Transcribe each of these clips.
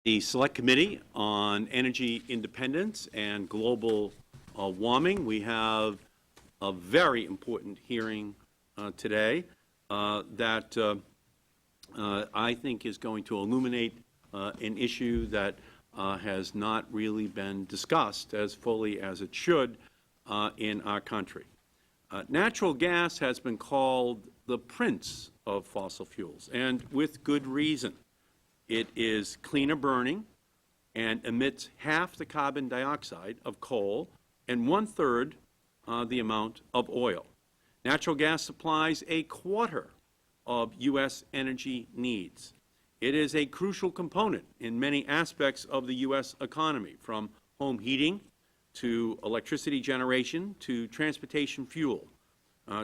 The Select Committee on Energy Independence and Global Warming. We have a very important hearing today that I think is going to illuminate an issue that has not really been discussed as fully as it should in our country. Natural gas has been called the prince of fossil fuels, and with good reason. It is cleaner burning and emits half the carbon dioxide of coal and one-third the amount of oil. Natural gas supplies a quarter of U.S. energy needs. It is a crucial component in many aspects of the U.S. economy, from home heating to electricity generation to transportation fuel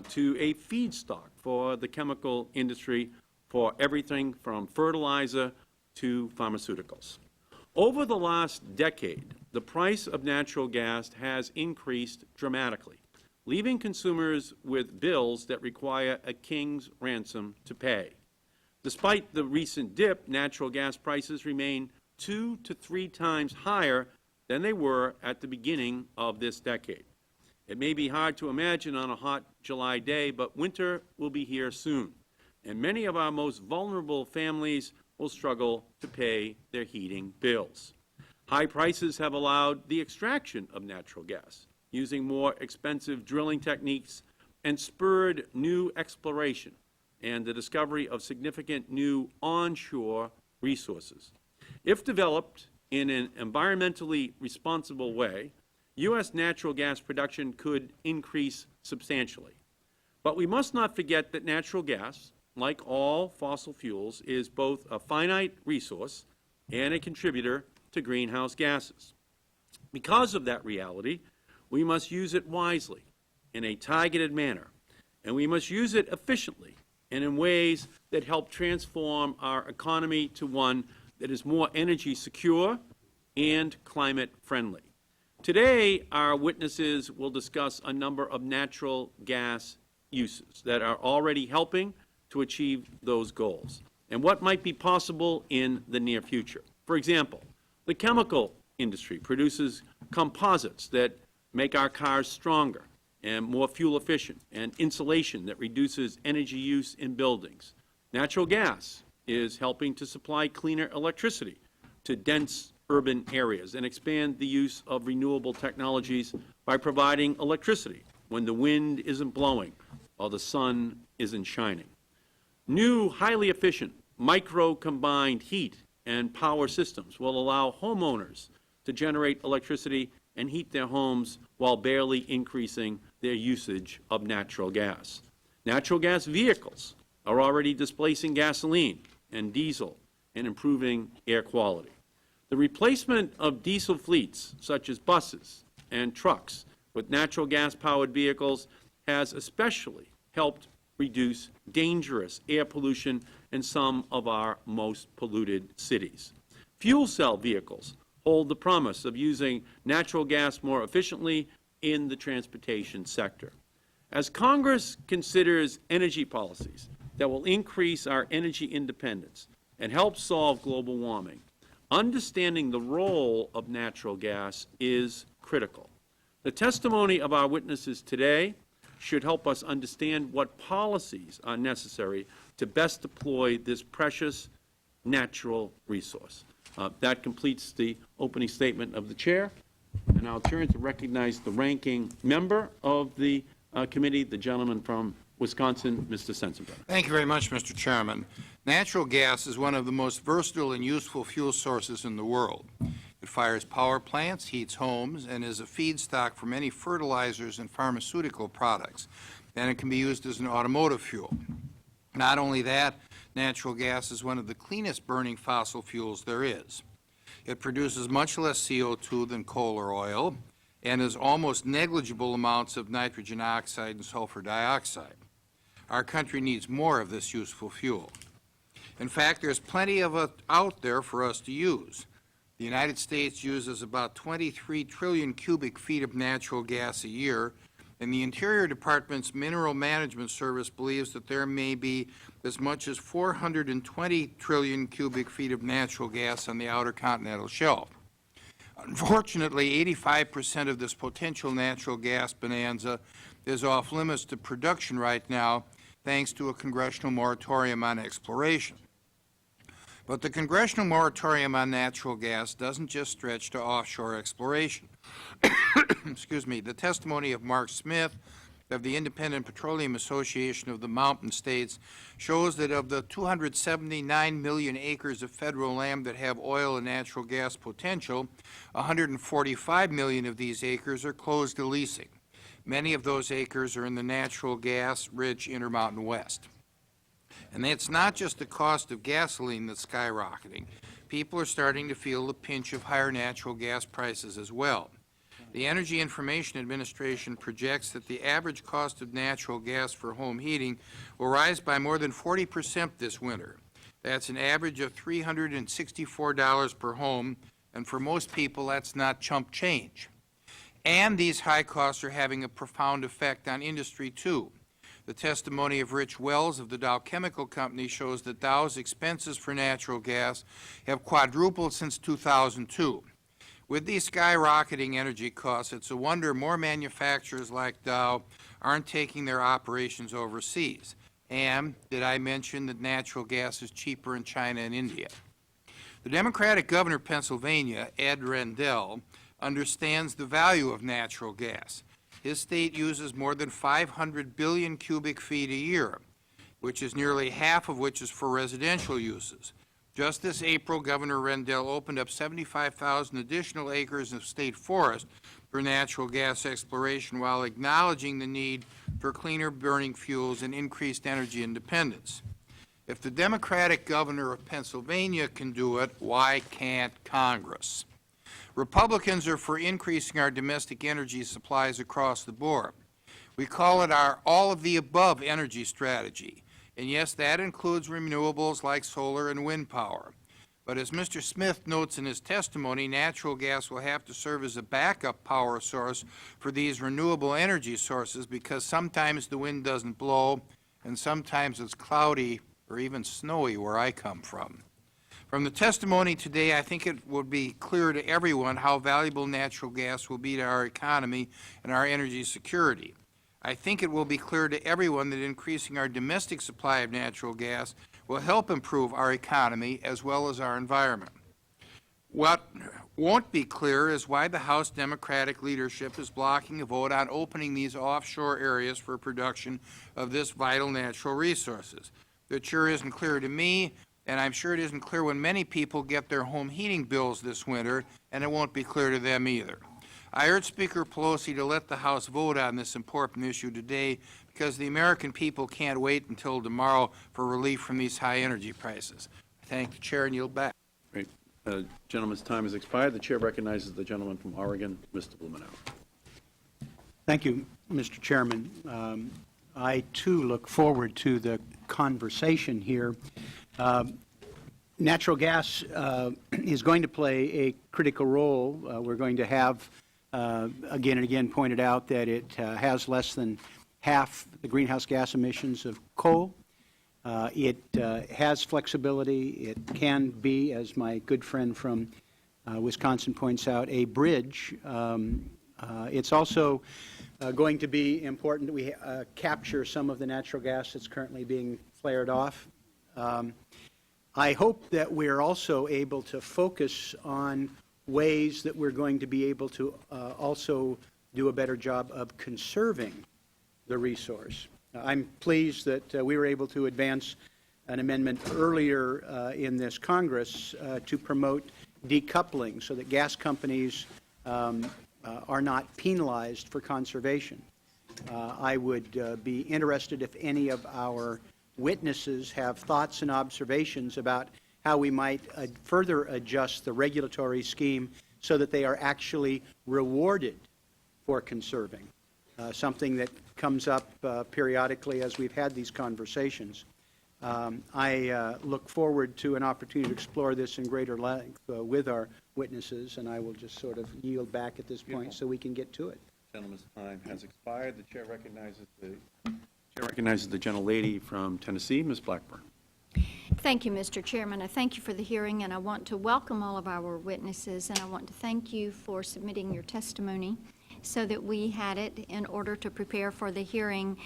to a feedstock for the chemical industry for everything from fertilizer to pharmaceuticals. Over the last decade, the price of natural gas has increased dramatically, leaving consumers with bills that require a king's ransom to pay. Despite the recent dip, natural gas prices remain 2 to 3 times higher than they were at the beginning of this decade. It may be hard to imagine on a hot July day, but winter will be here soon, and many of our most vulnerable families will struggle to pay their heating bills. High prices have allowed the extraction of natural gas using more expensive drilling techniques and spurred new exploration and the discovery of significant new onshore resources. If developed in an environmentally responsible way, U.S. natural gas production could increase substantially. But we must not forget that natural gas, like all fossil fuels, is both a finite resource and a contributor to greenhouse gases. Because of that reality, we must use it wisely, in a targeted manner, and we must use it efficiently and in ways that help transform our economy to one that is more energy secure and climate friendly. Today, our witnesses will discuss a number of natural gas uses that are already helping to achieve those goals, and what might be possible in the near future. For example, the chemical industry produces composites that make our cars stronger and more fuel efficient, and insulation that reduces energy use in buildings. Natural gas is helping to supply cleaner electricity to dense urban areas and expand the use of renewable technologies by providing electricity when the wind isn't blowing or the sun isn't shining. New, highly efficient, micro-combined heat and power systems will allow homeowners to generate electricity and heat their homes while barely increasing their usage of natural gas. Natural gas vehicles are already displacing gasoline and diesel and improving air quality. The replacement of diesel fleets, such as buses and trucks, with natural gas-powered vehicles has especially helped reduce dangerous air pollution in some of our most polluted cities. Fuel cell vehicles hold the promise of using natural gas more efficiently in the transportation sector. As Congress considers energy policies that will increase our energy independence and help solve global warming, understanding the role of natural gas is critical. The testimony of our witnesses today should help us understand what policies are necessary to best deploy this precious natural resource. That completes the opening statement of the Chair, and I'll turn to recognize the ranking member of the committee, the gentleman from Wisconsin, Mr. Sensenbrenner. Thank you very much, Mr. Chairman. Natural gas is one of the most versatile and useful fuel sources in the world. It fires power plants, heats homes, and is a feedstock for many fertilizers and pharmaceutical products. And it can be used as an automotive fuel. Not only that, natural gas is one of the cleanest burning fossil fuels there is. It produces much less CO2 than coal or oil and has almost negligible amounts of nitrogen oxide and sulfur dioxide. Our country needs more of this useful fuel. In fact, there's plenty of it out there for us to use. The United States uses about 23 trillion cubic feet of natural gas a year, And the Interior Department's Mineral Management Service believes that there may be as much as 420 trillion cubic feet of natural gas on the outer continental shelf. Unfortunately, 85% of this potential natural gas bonanza is off limits to production right now, thanks to a congressional moratorium on exploration. But the congressional moratorium on natural gas doesn't just stretch to offshore exploration. Excuse me. The testimony of Mark Smith of the Independent Petroleum Association of the Mountain States shows that of the 279 million acres of federal land that have oil and natural gas potential, 145 million of these acres are closed to leasing. Many of those acres are in the natural gas-rich Intermountain West. And it's not just the cost of gasoline that's skyrocketing. People are starting to feel the pinch of higher natural gas prices as well. The Energy Information Administration projects that the average cost of natural gas for home heating will rise by more than 40% this winter. That's an average of $364 per home, and for most people that's not chump change. And these high costs are having a profound effect on industry, too. The testimony of Rich Wells of the Dow Chemical Company shows that Dow's expenses for natural gas have quadrupled since 2002. With these skyrocketing energy costs, it's a wonder more manufacturers like Dow aren't taking their operations overseas. And did I mention that natural gas is cheaper in China and India? The Democratic governor of Pennsylvania, Ed Rendell, understands the value of natural gas. His state uses more than 500 billion cubic feet a year, which is nearly half of which is for residential uses. Just this April, Governor Rendell opened up 75,000 additional acres of state forest for natural gas exploration while acknowledging the need for cleaner burning fuels and increased energy independence. If the Democratic governor of Pennsylvania can do it, why can't Congress? Republicans are for increasing our domestic energy supplies across the board. We call it our all-of-the-above energy strategy. And yes, that includes renewables like solar and wind power. But as Mr. Smith notes in his testimony, natural gas will have to serve as a backup power source for these renewable energy sources because sometimes the wind doesn't blow and sometimes it's cloudy or even snowy where I come from. From the testimony today, I think it will be clear to everyone how valuable natural gas will be to our economy and our energy security. I think it will be clear to everyone that increasing our domestic supply of natural gas will help improve our economy as well as our environment. What won't be clear is why the House Democratic leadership is blocking a vote on opening these offshore areas for production of this vital natural resources. It sure isn't clear to me, and I'm sure it isn't clear when many people get their home heating bills this winter, and it won't be clear to them either. I urge Speaker Pelosi to let the House vote on this important issue today because the American people can't wait until tomorrow for relief from these high energy prices. I thank the Chair and yield back. Great. Gentleman's time has expired. The Chair recognizes the gentleman from Oregon, Mr. Blumenauer. Thank you, Mr. Chairman. I, too, look forward to the conversation here. Natural gas is going to play a critical role. We're going to have again and again pointed out that it has less than half the greenhouse gas emissions of coal. It has flexibility. It can be, as my good friend from Wisconsin points out, a bridge. It's also going to be important that we capture some of the natural gas that's currently being flared off. I hope that we're also able to focus on ways that we're going to be able to also do a better job of conserving the resource. I'm pleased that we were able to advance an amendment earlier in this Congress to promote decoupling so that gas companies are not penalized for conservation. I would be interested if any of our witnesses have thoughts and observations about how we might further adjust the regulatory scheme so that they are actually rewarded for conserving, something that comes up periodically as we've had these conversations. I look forward to an opportunity to explore this in greater length with our witnesses, and I will just sort of yield back at this point so we can get to it. Gentleman's time has expired. The chair recognizes the gentlelady from Tennessee, Ms. Blackburn. Thank you, Mr. Chairman. I thank you for the hearing, and I want to welcome all of our witnesses, and I want to thank you for submitting your testimony so that we had it in order to prepare for the hearing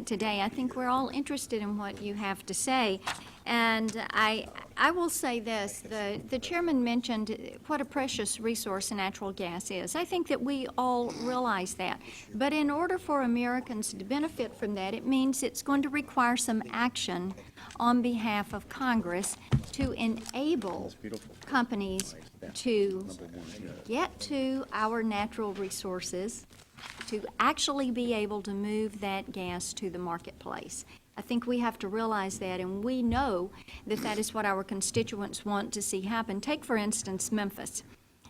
today. I think we're all interested in what you have to say. And I will say this, the chairman mentioned what a precious resource natural gas is. I think that we all realize that. But in order for Americans to benefit from that, it means it's going to require some action on behalf of Congress to enable companies to get to our natural resources, to actually be able to move that gas to the marketplace. I think we have to realize that, and we know that that is what our constituents want to see happen. Take, for instance, Memphis,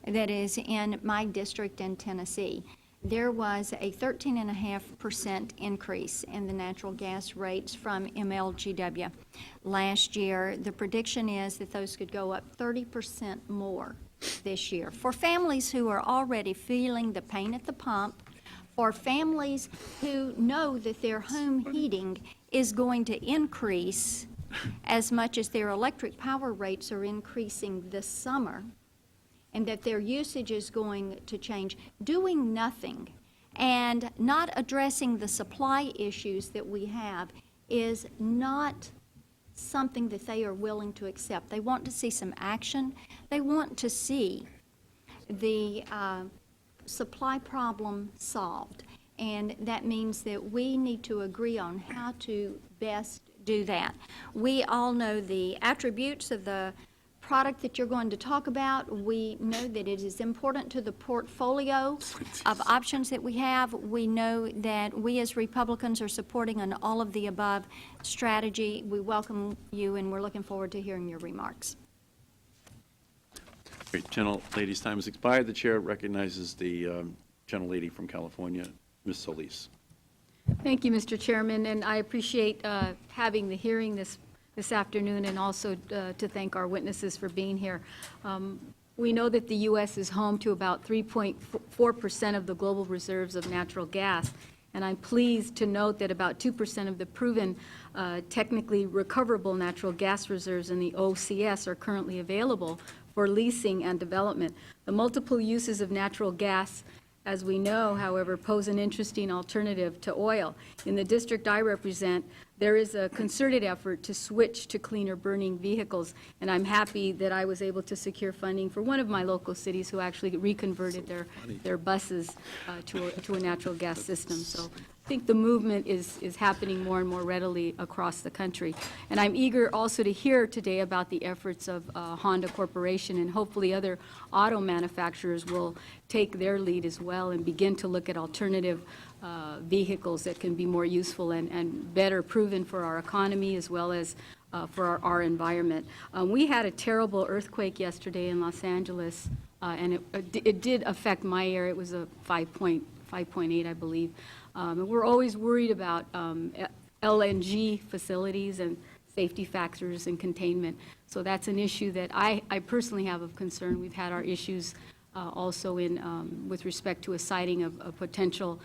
that is in my district in Tennessee. There was a 13.5% increase in the natural gas rates from MLGW last year. The prediction is that those could go up 30% more this year. For families who are already feeling the pain at the pump, for families who know that their home heating is going to increase as much as their electric power rates are increasing this summer, and that their usage is going to change, doing nothing and not addressing the supply issues that we have is not something that they are willing to accept. They want to see some action. They want to see the supply problem solved. And that means that we need to agree on how to best do that. We all know the attributes of the product that you're going to talk about. We know that it is important to the portfolio of options that we have. We know that we as Republicans are supporting an all of the above strategy. We welcome you, and we're looking forward to hearing your remarks. Great. Gentlelady's time has expired. The chair recognizes the gentlelady from California, Ms. Solis. Thank you, Mr. Chairman, and I appreciate having the hearing this afternoon, and also to thank our witnesses for being here. We know that the U.S. is home to about 3.4% of the global reserves of natural gas, and I'm pleased to note that about 2% of the proven technically recoverable natural gas reserves in the OCS are currently available for leasing and development. The multiple uses of natural gas, as we know, however, pose an interesting alternative to oil. In the district I represent, there is a concerted effort to switch to cleaner burning vehicles, and I'm happy that I was able to secure funding for one of my local cities who actually reconverted their buses to a natural gas system. So I think the movement is happening more and more readily across the country. And I'm eager also to hear today about the efforts of Honda Corporation, and hopefully other auto manufacturers will take their lead as well and begin to look at alternative vehicles that can be more useful and better proven for our economy as well as for our environment. We had a terrible earthquake yesterday in Los Angeles, and it did affect my area. It was a 5.8, I believe. And we're always worried about LNG facilities and safety factors and containment. So that's an issue that I personally have of concern. We've had our issues also with respect to a sighting of a potential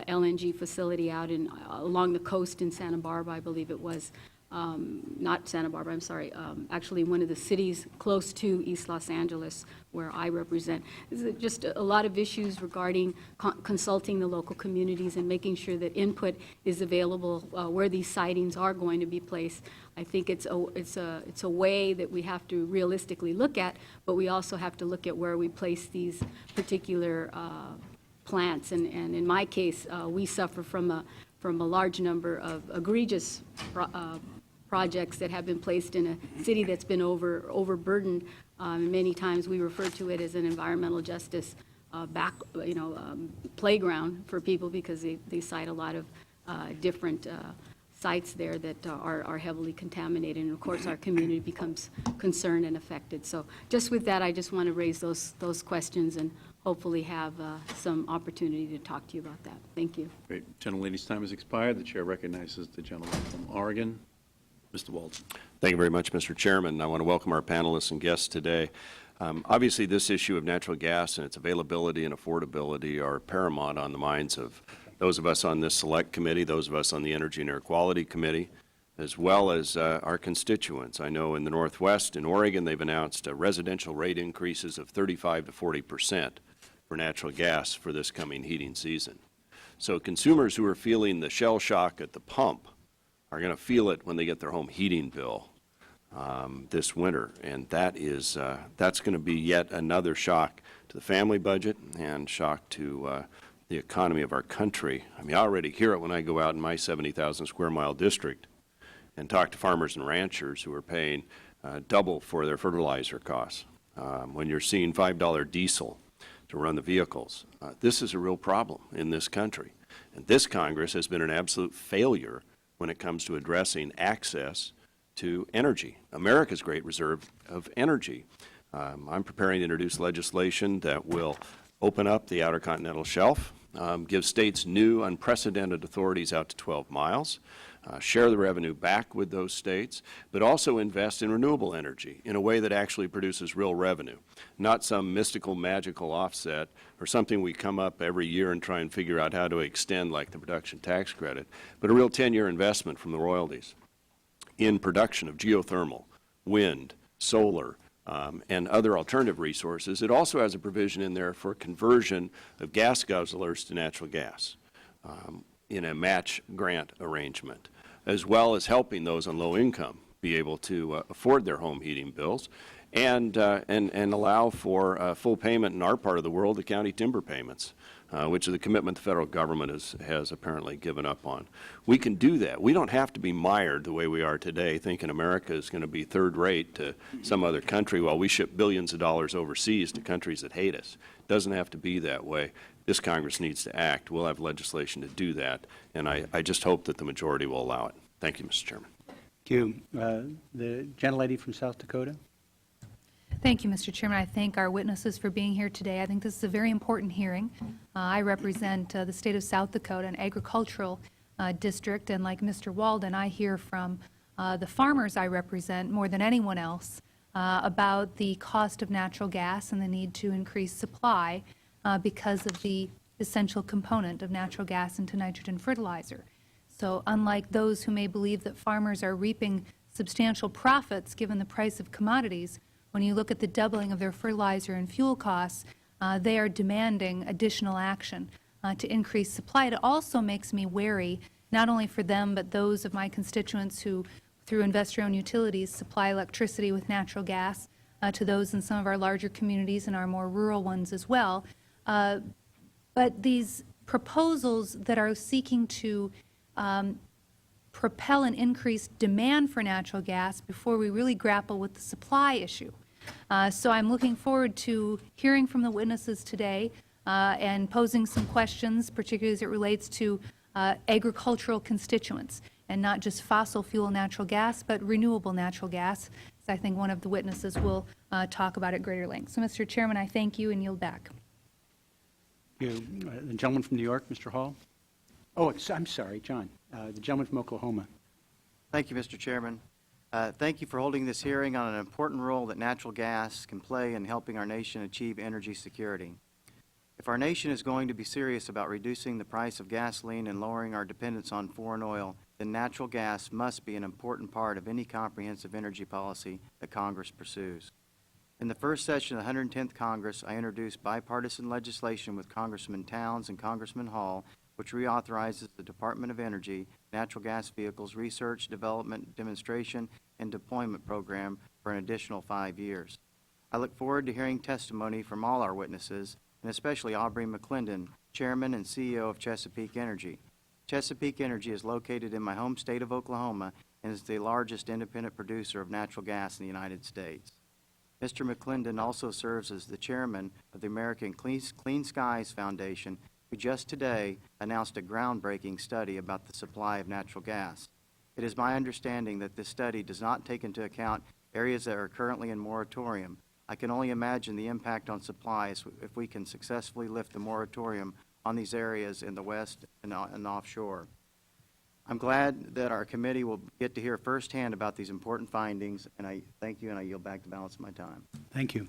LNG facility out along the coast in Santa Barbara, I believe it was. Not Santa Barbara, I'm sorry, actually one of the cities close to East Los Angeles where I represent. There's just a lot of issues regarding consulting the local communities and making sure that input is available where these sightings are going to be placed. I think it's a way that we have to realistically look at, but we also have to look at where we place these particular plants. And in my case, we suffer from a large number of egregious projects that have been placed in a city that's been overburdened. Many times we refer to it as an environmental justice playground for people because they cite a lot of different sites there that are heavily contaminated, and of course our community becomes concerned and affected. So just with that, I just want to raise those questions and hopefully have some opportunity to talk to you about that. Thank you. Great. Gentlelady's time has expired. The chair recognizes the gentleman from Oregon, Mr. Walton. Thank you very much, Mr. Chairman. I want to welcome our panelists and guests today. Obviously, this issue of natural gas and its availability and affordability are paramount on the minds of those of us on this select committee, those of us on the Energy and Air Quality Committee, as well as our constituents. I know in the Northwest, in Oregon, they've announced residential rate increases of 35 to 40% for natural gas for this coming heating season. So consumers who are feeling the shell shock at the pump are going to feel it when they get their home heating bill this winter, and that's going to be yet another shock to the family budget and shock to the economy of our country. I mean, I already hear it when I go out in my 70,000 square mile district and talk to farmers and ranchers who are paying double for their fertilizer costs. When you're seeing $5 diesel to run the vehicles, this is a real problem in this country. And this Congress has been an absolute failure when it comes to addressing access to energy, America's great reserve of energy. I'm preparing to introduce legislation that will open up the Outer Continental Shelf, give states new unprecedented authorities out to 12 miles, share the revenue back with those states, but also invest in renewable energy in a way that actually produces real revenue, not some mystical, magical offset or something we come up every year and try and figure out how to extend like the production tax credit, but a real 10-year investment from the royalties in production of geothermal, wind, solar, and other alternative resources. It also has a provision in there for conversion of gas guzzlers to natural gas in a match grant arrangement, as well as helping those on low income be able to afford their home heating bills and allow for full payment in our part of the world, the county timber payments, which is the commitment the federal government has apparently given up on. We can do that. We don't have to be mired the way we are today, thinking America is going to be third rate to some other country while we ship billions of dollars overseas to countries that hate us. It doesn't have to be that way. This Congress needs to act. We'll have legislation to do that, and I just hope that the majority will allow it. Thank you, Mr. Chairman. Thank you. The gentlelady from South Dakota. Thank you, Mr. Chairman. I thank our witnesses for being here today. I think this is a very important hearing. I represent the state of South Dakota, an agricultural district, and like Mr. Walden, I hear from the farmers I represent more than anyone else about the cost of natural gas and the need to increase supply because of the essential component of natural gas into nitrogen fertilizer. So unlike those who may believe that farmers are reaping substantial profits given the price of commodities, when you look at the doubling of their fertilizer and fuel costs, they are demanding additional action to increase supply. It also makes me wary, not only for them, but those of my constituents who, through investor-owned utilities, supply electricity with natural gas to those in some of our larger communities and our more rural ones as well. But these proposals that are seeking to propel an increased demand for natural gas before we really grapple with the supply issue. So I'm looking forward to hearing from the witnesses today and posing some questions, particularly as it relates to agricultural constituents, and not just fossil fuel natural gas, but renewable natural gas, as I think one of the witnesses will talk about at greater length. So, Mr. Chairman, I thank you and yield back. The gentleman from New York, Mr. Hall. Oh, I'm sorry, John. The gentleman from Oklahoma. Thank you, Mr. Chairman. Thank you for holding this hearing on an important role that natural gas can play in helping our nation achieve energy security. If our nation is going to be serious about reducing the price of gasoline and lowering our dependence on foreign oil, then natural gas must be an important part of any comprehensive energy policy that Congress pursues. In the first session of the 110th Congress, I introduced bipartisan legislation with Congressman Towns and Congressman Hall, which reauthorizes the Department of Energy natural gas vehicles research, development, demonstration, and deployment program for an additional 5 years. I look forward to hearing testimony from all our witnesses, and especially Aubrey McClendon, Chairman and CEO of Chesapeake Energy. Chesapeake Energy is located in my home state of Oklahoma and is the largest independent producer of natural gas in the United States. Mr. McClendon also serves as the chairman of the American Clean Skies Foundation, who just today announced a groundbreaking study about the supply of natural gas. It is my understanding that this study does not take into account areas that are currently in moratorium. I can only imagine the impact on supply if we can successfully lift the moratorium on these areas in the West and offshore. I'm glad that our committee will get to hear firsthand about these important findings, and I thank you, and I yield back the balance of my time. Thank you.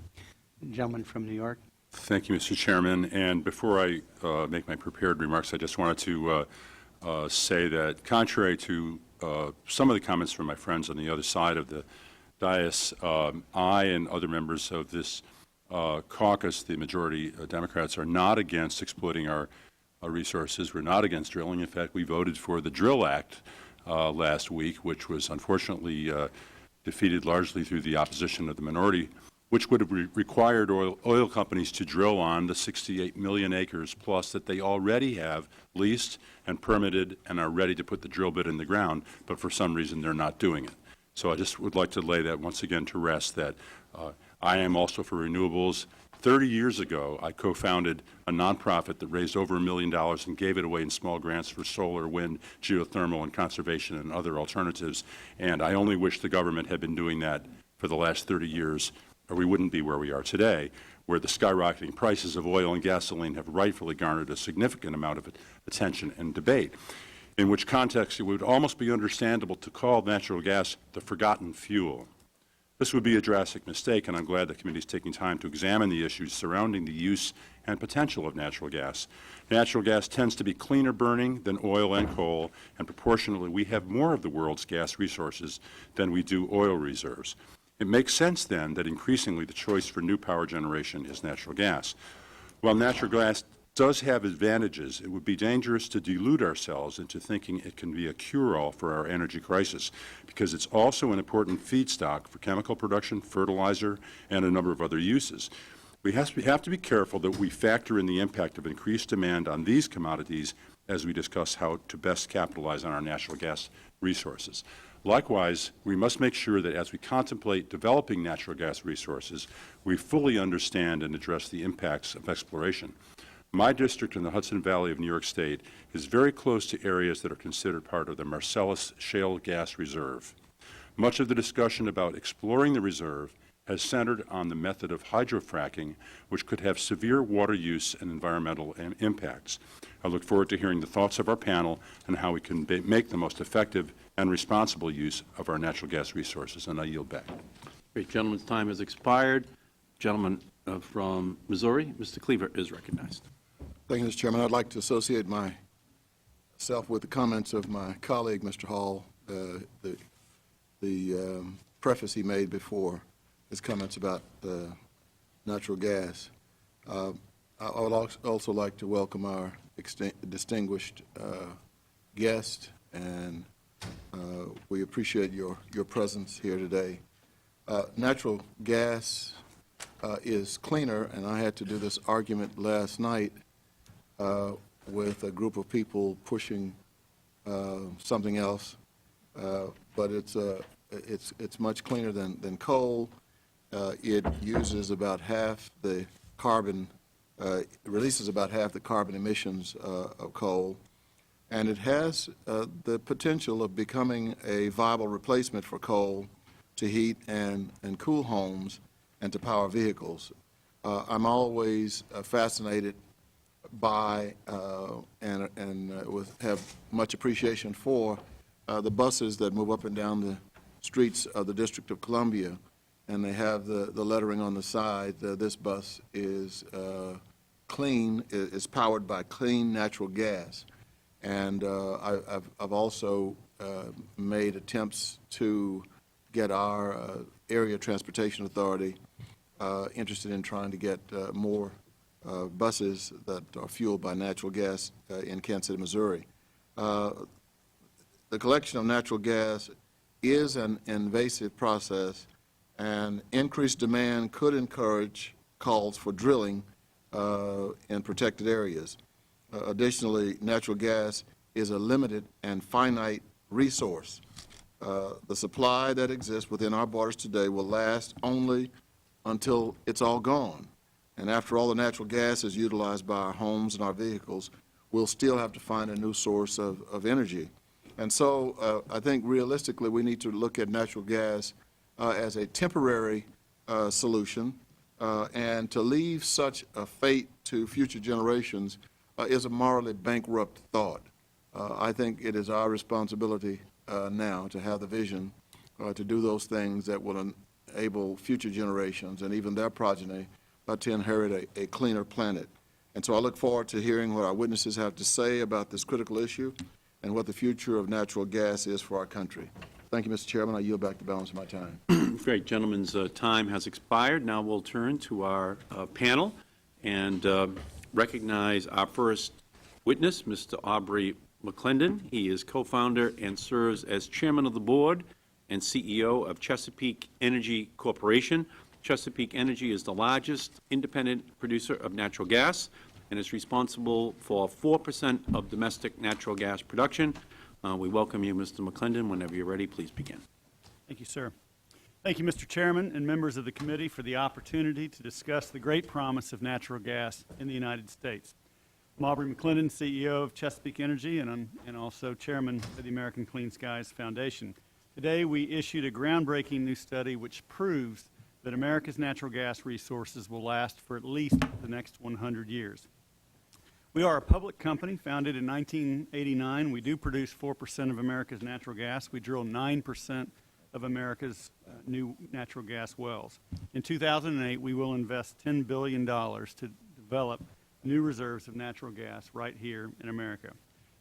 Gentleman from New York. Thank you, Mr. Chairman. And before I make my prepared remarks, I just wanted to say that contrary to some of the comments from my friends on the other side of the dais, I and other members of this caucus, the majority Democrats, are not against exploiting our resources. We're not against drilling. In fact, we voted for the Drill Act last week, which was unfortunately defeated largely through the opposition of the minority, which would have required oil companies to drill on the 68 million acres plus that they already have leased and permitted and are ready to put the drill bit in the ground, but for some reason they're not doing it. So I just would like to lay that once again to rest, that I am also for renewables. 30 years ago, I co-founded a nonprofit that raised over $1 million and gave it away in small grants for solar, wind, geothermal, and conservation and other alternatives. And I only wish the government had been doing that for the last 30 years, or we wouldn't be where we are today, where the skyrocketing prices of oil and gasoline have rightfully garnered a significant amount of attention and debate, in which context it would almost be understandable to call natural gas the forgotten fuel. This would be a drastic mistake, and I'm glad the committee is taking time to examine the issues surrounding the use and potential of natural gas. Natural gas tends to be cleaner burning than oil and coal, and proportionally we have more of the world's gas resources than we do oil reserves. It makes sense, then, that increasingly the choice for new power generation is natural gas. While natural gas does have advantages, it would be dangerous to delude ourselves into thinking it can be a cure-all for our energy crisis, because it's also an important feedstock for chemical production, fertilizer, and a number of other uses. We have to be careful that we factor in the impact of increased demand on these commodities as we discuss how to best capitalize on our natural gas resources. Likewise, we must make sure that as we contemplate developing natural gas resources, we fully understand and address the impacts of exploration. My district in the Hudson Valley of New York State is very close to areas that are considered part of the Marcellus Shale Gas Reserve. Much of the discussion about exploring the reserve has centered on the method of hydrofracking, which could have severe water use and environmental impacts. I look forward to hearing the thoughts of our panel and how we can make the most effective and responsible use of our natural gas resources, and I yield back. Great. Gentleman's time has expired. Gentleman from Missouri, Mr. Cleaver, is recognized. Thank you, Mr. Chairman. I'd like to associate myself with the comments of my colleague, Mr. Hall, the preface he made before his comments about natural gas. I would also like to welcome our distinguished guest, and we appreciate your presence here today. Natural gas is cleaner, and I had to do this argument last night with a group of people pushing something else, but it's much cleaner than coal. It uses about half the carbon, releases about half the carbon emissions of coal, and it has the potential of becoming a viable replacement for coal to heat and cool homes and to power vehicles. I'm always fascinated by and have much appreciation for the buses that move up and down the streets of the District of Columbia, and they have the lettering on the side. This bus is clean, is powered by clean natural gas. And I've also made attempts to get our area transportation authority interested in trying to get more buses that are fueled by natural gas in Kansas City, Missouri. The collection of natural gas is an invasive process, and increased demand could encourage calls for drilling in protected areas. Additionally, natural gas is a limited and finite resource. The supply that exists within our borders today will last only until it's all gone. And after all the natural gas is utilized by our homes and our vehicles, we'll still have to find a new source of energy. And so I think realistically we need to look at natural gas as a temporary solution, and to leave such a fate to future generations is a morally bankrupt thought. I think it is our responsibility now to have the vision to do those things that will enable future generations and even their progeny to inherit a cleaner planet. And so I look forward to hearing what our witnesses have to say about this critical issue and what the future of natural gas is for our country. Thank you, Mr. Chairman. I yield back the balance of my time. Great. Gentleman's time has expired. Now we'll turn to our panel and recognize our first witness, Mr. Aubrey McClendon. He is co-founder and serves as chairman of the board and CEO of Chesapeake Energy Corporation. Chesapeake Energy is the largest independent producer of natural gas and is responsible for 4% of domestic natural gas production. We welcome you, Mr. McClendon. Whenever you're ready, please begin. Thank you, sir. Thank you, Mr. Chairman and members of the committee, for the opportunity to discuss the great promise of natural gas in the United States. I'm Aubrey McClendon, CEO of Chesapeake Energy, and also chairman of the American Clean Skies Foundation. Today, we issued a groundbreaking new study which proves that America's natural gas resources will last for at least the next 100 years. We are a public company founded in 1989. We do produce 4% of America's natural gas. We drill 9% of America's new natural gas wells. In 2008, we will invest $10 billion to develop new reserves of natural gas right here in America.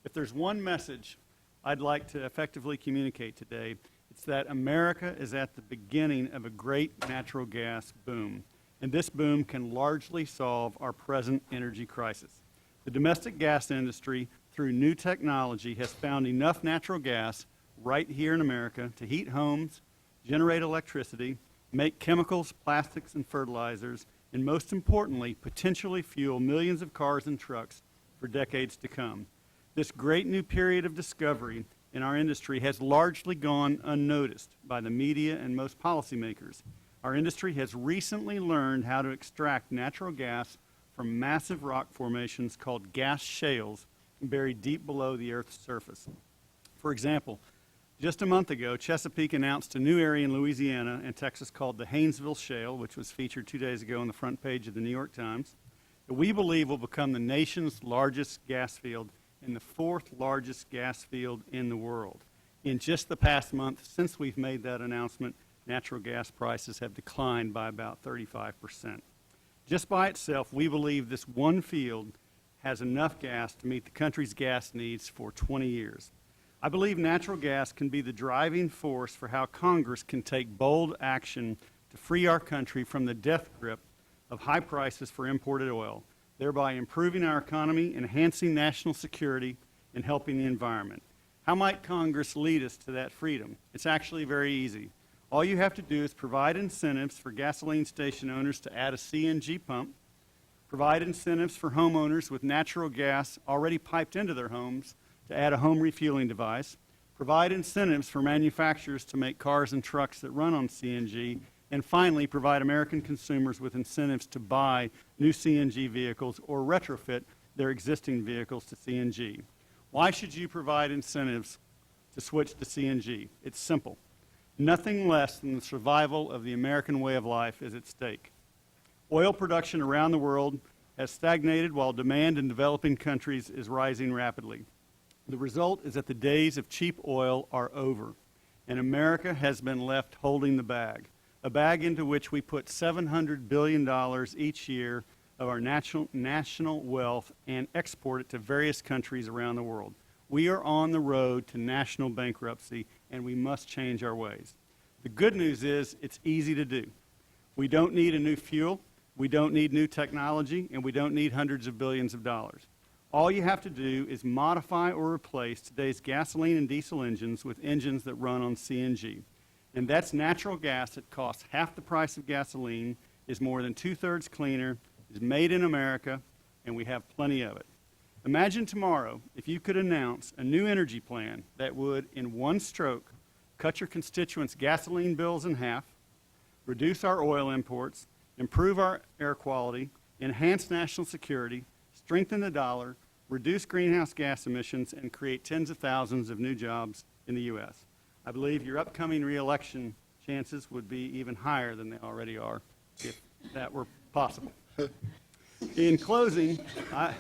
If there's one message I'd like to effectively communicate today, it's that America is at the beginning of a great natural gas boom, and this boom can largely solve our present energy crisis. The domestic gas industry, through new technology, has found enough natural gas right here in America to heat homes, generate electricity, make chemicals, plastics, and fertilizers, and most importantly, potentially fuel millions of cars and trucks for decades to come. This great new period of discovery in our industry has largely gone unnoticed by the media and most policymakers. Our industry has recently learned how to extract natural gas from massive rock formations called gas shales buried deep below the Earth's surface. For example, just a month ago, Chesapeake announced a new area in Louisiana and Texas called the Haynesville Shale, which was featured 2 days ago on the front page of the New York Times, that we believe will become the nation's largest gas field and the fourth largest gas field in the world. In just the past month, since we've made that announcement, natural gas prices have declined by about 35%. Just by itself, we believe this one field has enough gas to meet the country's gas needs for 20 years. I believe natural gas can be the driving force for how Congress can take bold action to free our country from the death grip of high prices for imported oil, thereby improving our economy, enhancing national security, and helping the environment. How might Congress lead us to that freedom? It's actually very easy. All you have to do is provide incentives for gasoline station owners to add a CNG pump, provide incentives for homeowners with natural gas already piped into their homes to add a home refueling device, provide incentives for manufacturers to make cars and trucks that run on CNG, and finally, provide American consumers with incentives to buy new CNG vehicles or retrofit their existing vehicles to CNG. Why should you provide incentives to switch to CNG? It's simple. Nothing less than the survival of the American way of life is at stake. Oil production around the world has stagnated while demand in developing countries is rising rapidly. The result is that the days of cheap oil are over, and America has been left holding the bag, a bag into which we put $700 billion each year of our national wealth and export it to various countries around the world. We are on the road to national bankruptcy, and we must change our ways. The good news is it's easy to do. We don't need a new fuel, we don't need new technology, and we don't need hundreds of billions of dollars. All you have to do is modify or replace today's gasoline and diesel engines with engines that run on CNG. And that's natural gas that costs half the price of gasoline, is more than 2/3 cleaner, is made in America, and we have plenty of it. Imagine tomorrow if you could announce a new energy plan that would, in one stroke, cut your constituents' gasoline bills in half, reduce our oil imports, improve our air quality, enhance national security, strengthen the dollar, reduce greenhouse gas emissions, and create tens of thousands of new jobs in the U.S. I believe your upcoming re-election chances would be even higher than they already are if that were possible. In closing, I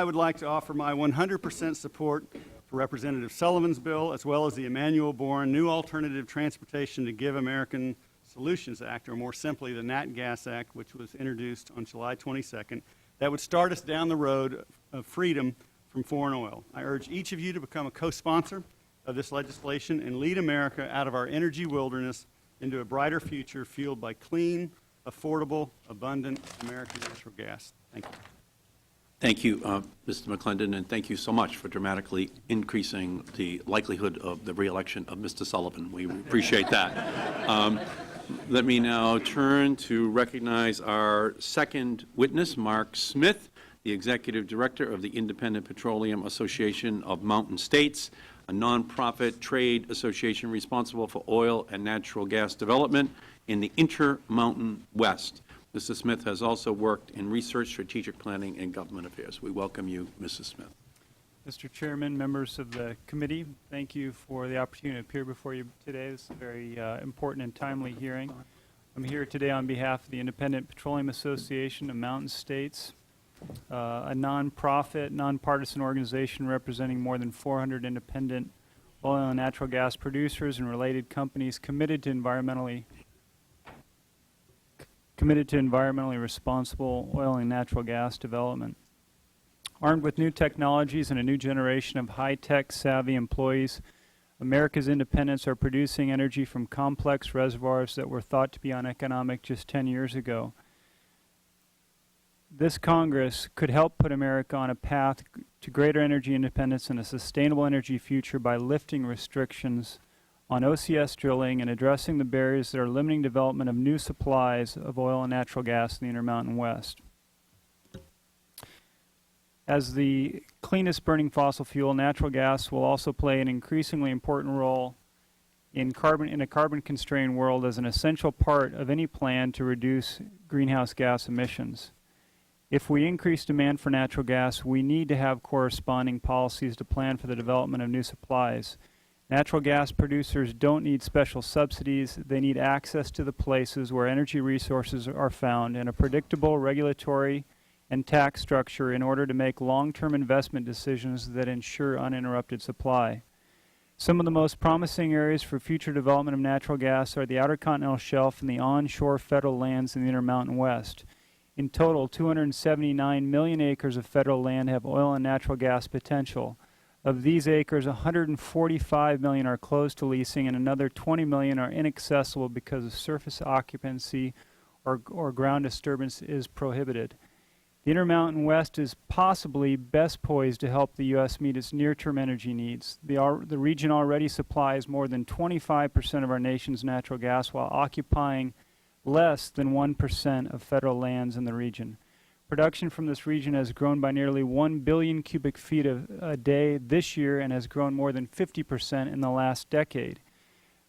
would like to offer my 100% support for Representative Sullivan's bill, as well as the Emanuel Bourne New Alternative Transportation to Give American Solutions Act, or more simply, the Nat Gas Act, which was introduced on July 22nd, that would start us down the road of freedom from foreign oil. I urge each of you to become a co-sponsor of this legislation and lead America out of our energy wilderness into a brighter future fueled by clean, affordable, abundant American natural gas. Thank you. Thank you, Mr. McClendon, and thank you so much for dramatically increasing the likelihood of the reelection of Mr. Sullivan. We appreciate that. Let me now turn to recognize our second witness, Mark Smith, the Executive Director of the Independent Petroleum Association of Mountain States, a nonprofit trade association responsible for oil and natural gas development in the Intermountain West. Mr. Smith has also worked in research, strategic planning, and government affairs. We welcome you, Mrs. Smith. Mr. Chairman, members of the committee, thank you for the opportunity to appear before you today. This is a very important and timely hearing. I'm here today on behalf of the Independent Petroleum Association of Mountain States, a nonprofit, nonpartisan organization representing more than 400 independent oil and natural gas producers and related companies committed to environmentally responsible oil and natural gas development. Armed with new technologies and a new generation of high-tech savvy employees, America's independents are producing energy from complex reservoirs that were thought to be uneconomic just 10 years ago. This Congress could help put America on a path to greater energy independence and a sustainable energy future by lifting restrictions on OCS drilling and addressing the barriers that are limiting development of new supplies of oil and natural gas in the Intermountain West. As the cleanest burning fossil fuel, natural gas will also play an increasingly important role in a carbon-constrained world as an essential part of any plan to reduce greenhouse gas emissions. If we increase demand for natural gas, we need to have corresponding policies to plan for the development of new supplies. Natural gas producers don't need special subsidies. They need access to the places where energy resources are found and a predictable regulatory and tax structure in order to make long-term investment decisions that ensure uninterrupted supply. Some of the most promising areas for future development of natural gas are the Outer Continental Shelf and the onshore federal lands in the Intermountain West. In total, 279 million acres of federal land have oil and natural gas potential. Of these acres, 145 million are closed to leasing and another 20 million are inaccessible because of surface occupancy or ground disturbance is prohibited. The Intermountain West is possibly best poised to help the U.S. meet its near-term energy needs. The region already supplies more than 25% of our nation's natural gas while occupying less than 1% of federal lands in the region. Production from this region has grown by nearly 1 billion cubic feet a day this year and has grown more than 50% in the last decade.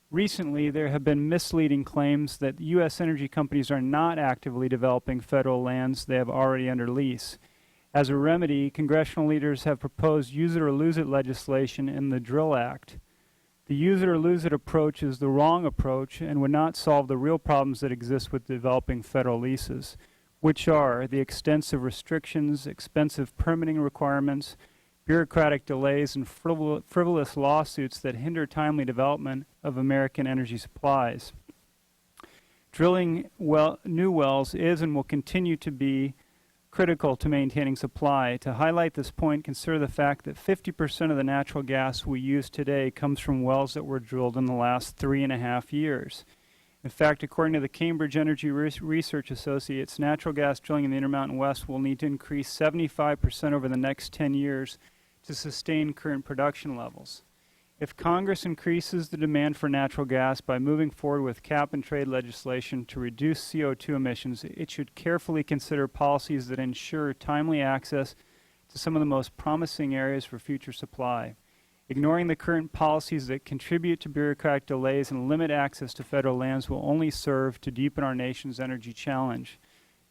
Recently, there have been misleading claims that U.S. energy companies are not actively developing federal lands they have already under lease. As a remedy, congressional leaders have proposed use it or lose it legislation in the DRILL Act. The use it or lose it approach is the wrong approach and would not solve the real problems that exist with developing federal leases, which are the extensive restrictions, expensive permitting requirements, bureaucratic delays, and frivolous lawsuits that hinder timely development of American energy supplies. Drilling new wells is and will continue to be critical to maintaining supply. To highlight this point, consider the fact that 50% of the natural gas we use today comes from wells that were drilled in the last 3.5 years. In fact, according to the Cambridge Energy Research Associates, natural gas drilling in the Intermountain West will need to increase 75% over the next 10 years to sustain current production levels. If Congress increases the demand for natural gas by moving forward with cap-and-trade legislation to reduce CO2 emissions, it should carefully consider policies that ensure timely access to some of the most promising areas for future supply. Ignoring the current policies that contribute to bureaucratic delays and limit access to federal lands will only serve to deepen our nation's energy challenge.